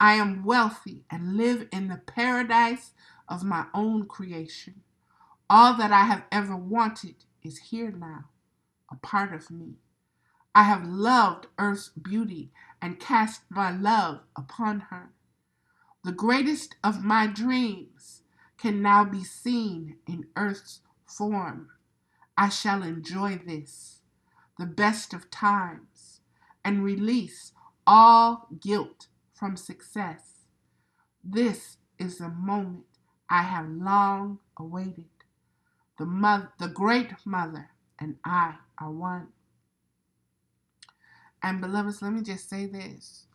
I am wealthy and live in the paradise of my own creation. All that I have ever wanted is here now, a part of me. I have loved earth's beauty and cast my love upon her. The greatest of my dreams can now be seen in earth's form. I shall enjoy this, the best of times, and release all guilt from success. This is the moment I have long awaited. The great mother and I are one. And beloveds, let me just say this,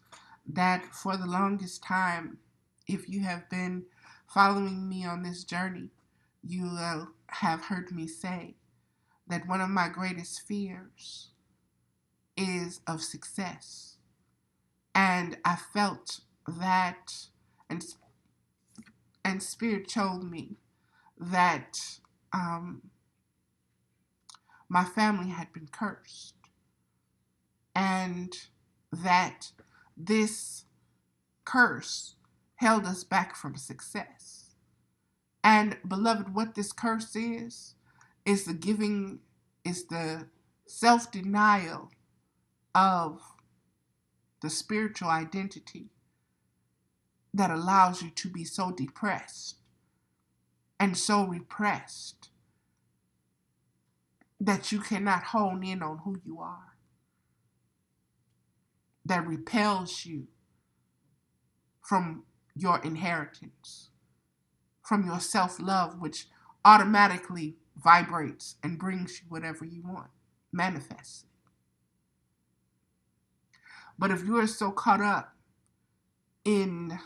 that for the longest time, if you have been following me on this journey, you have heard me say that one of my greatest fears is of success. And I felt that, and Spirit told me that my family had been cursed, and that this curse held us back from success. And beloved, what this curse is the self-denial of the spiritual identity that allows you to be so depressed and so repressed that you cannot hone in on who you are, that repels you from your inheritance, from your self-love, which automatically vibrates and brings you whatever you want, manifests. But if you are so caught up in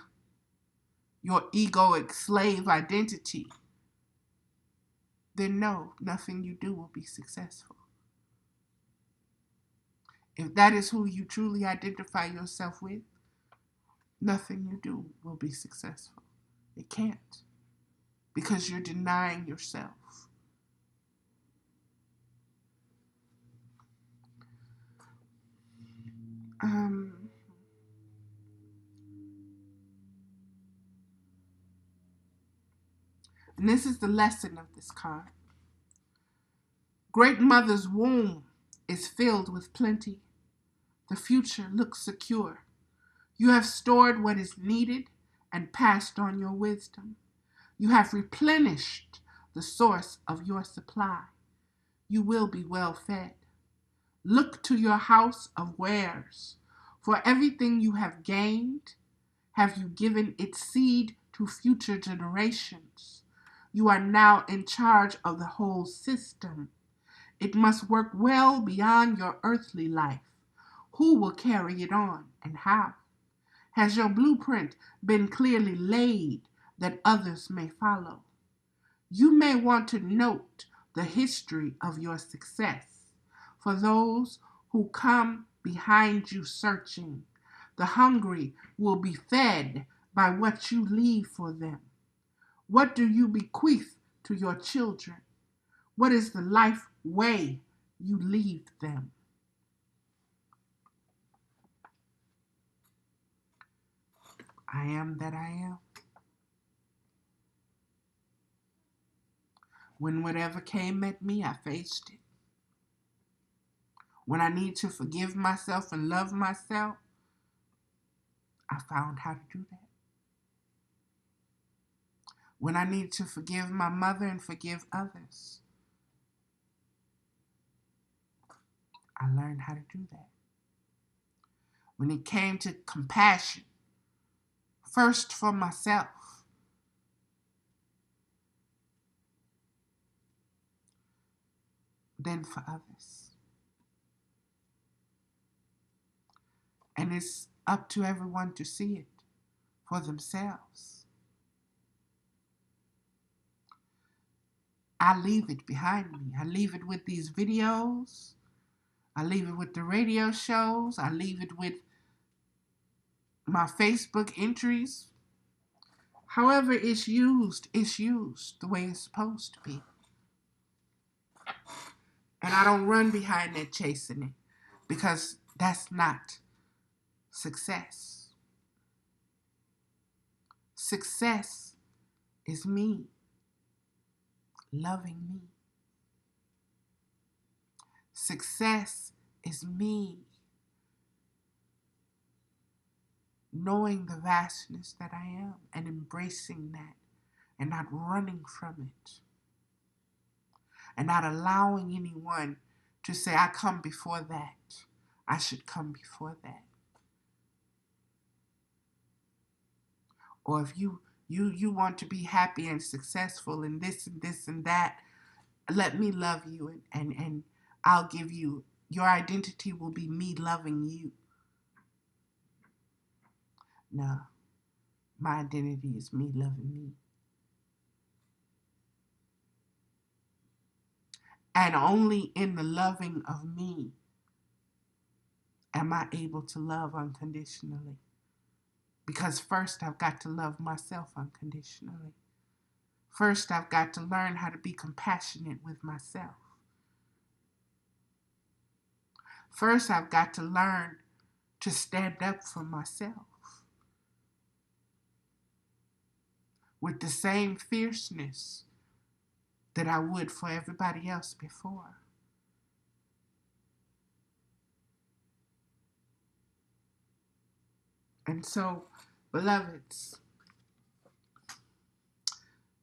your egoic slave identity, then no, nothing you do will be successful. If that is who you truly identify yourself with, nothing you do will be successful. It can't, because you're denying yourself. And this is the lesson of this card. Great Mother's womb is filled with plenty. The future looks secure. You have stored what is needed and passed on your wisdom. You have replenished the source of your supply. You will be well fed. Look to your house of wares. For everything you have gained, have you given its seed to future generations. You are now in charge of the whole system. It must work well beyond your earthly life. Who will carry it on and how? Has your blueprint been clearly laid that others may follow? You may want to note the history of your success. For those who come behind you searching, the hungry will be fed by what you leave for them. What do you bequeath to your children? What is the life way you leave them? I am that I am. When whatever came at me, I faced it. When I need to forgive myself and love myself, I found how to do that. When I need to forgive my mother and forgive others, I learned how to do that. When it came to compassion, first for myself, then for others. And it's up to everyone to see it for themselves. I leave it behind me. I leave it with these videos. I leave it with the radio shows. I leave it with my Facebook entries. However it's used the way it's supposed to be. And I don't run behind that chasing it, because that's not success. Success is me loving me. Success is me knowing the vastness that I am and embracing that and not running from it and not allowing anyone to say, I come before that. I should come before that. Or if you want to be happy and successful and this and that, let me love you and I'll give you, your identity will be me loving you. No, my identity is me loving me. And only in the loving of me am I able to love unconditionally. Because first I've got to love myself unconditionally. First I've got to learn how to be compassionate with myself. First I've got to learn to stand up for myself with the same fierceness that I would for everybody else before. And so, beloveds,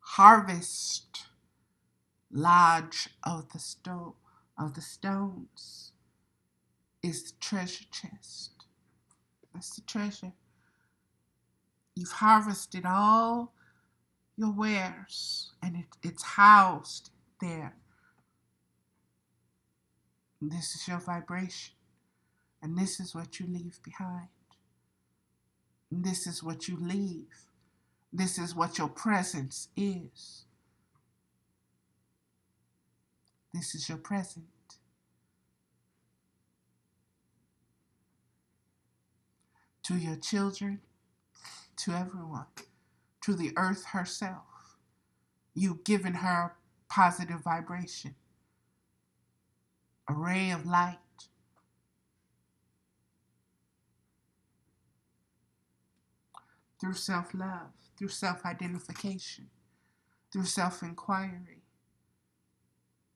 harvest lodge of the stones is the treasure chest. That's the treasure. You've harvested all your wares, and it's housed there. And this is your vibration, and this is what you leave behind. And this is what you leave. This is what your presence is. This is your present. To your children, to everyone, to the earth herself. You've given her positive vibration, a ray of light. Through self-love, through self-identification, through self-inquiry.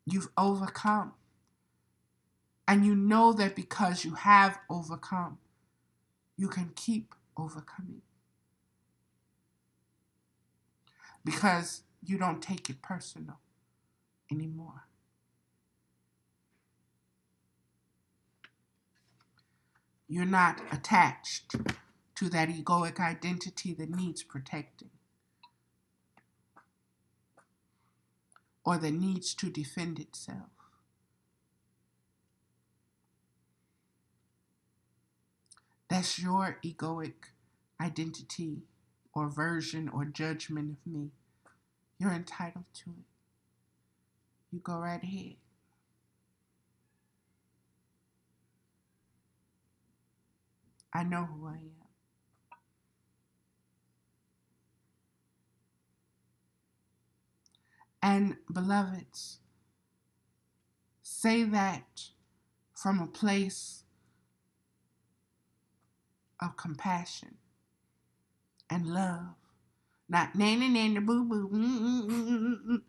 You've overcome. And you know that because you have overcome, you can keep overcoming. Because you don't take it personal anymore. You're not attached to that egoic identity that needs protecting or that needs to defend itself. That's your egoic identity or version or judgment of me. You're entitled to it. You go right ahead. I know who I am. And beloveds, say that from a place of compassion and love. Not nanny boo boo.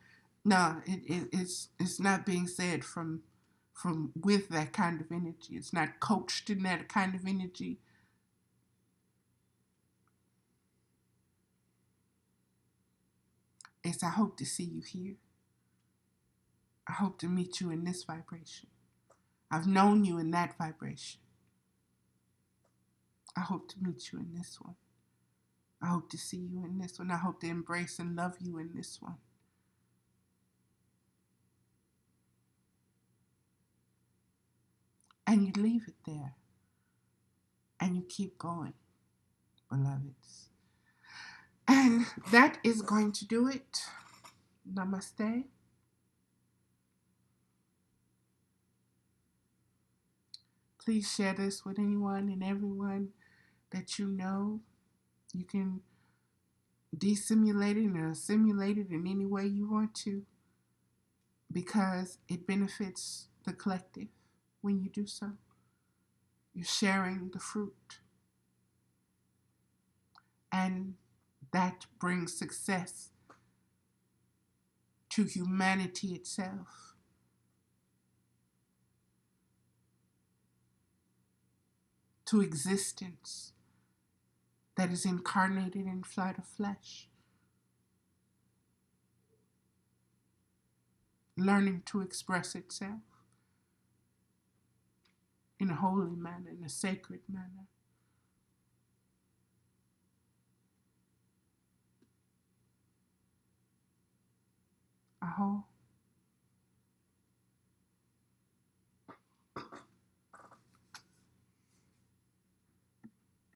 No, it's not being said from with that kind of energy. It's not coached in that kind of energy. It's I hope to see you here. I hope to meet you in this vibration. I've known you in that vibration. I hope to meet you in this one. I hope to see you in this one. I hope to embrace and love you in this one. And you leave it there. And you keep going, beloveds. And that is going to do it. Namaste. Please share this with anyone and everyone that you know. You can desimulate it or simulate it in any way you want to, because it benefits the collective when you do so. You're sharing the fruit. And that brings success to humanity itself. To existence that is incarnated in flight of flesh. Learning to express itself in a holy manner, in a sacred manner. Aho.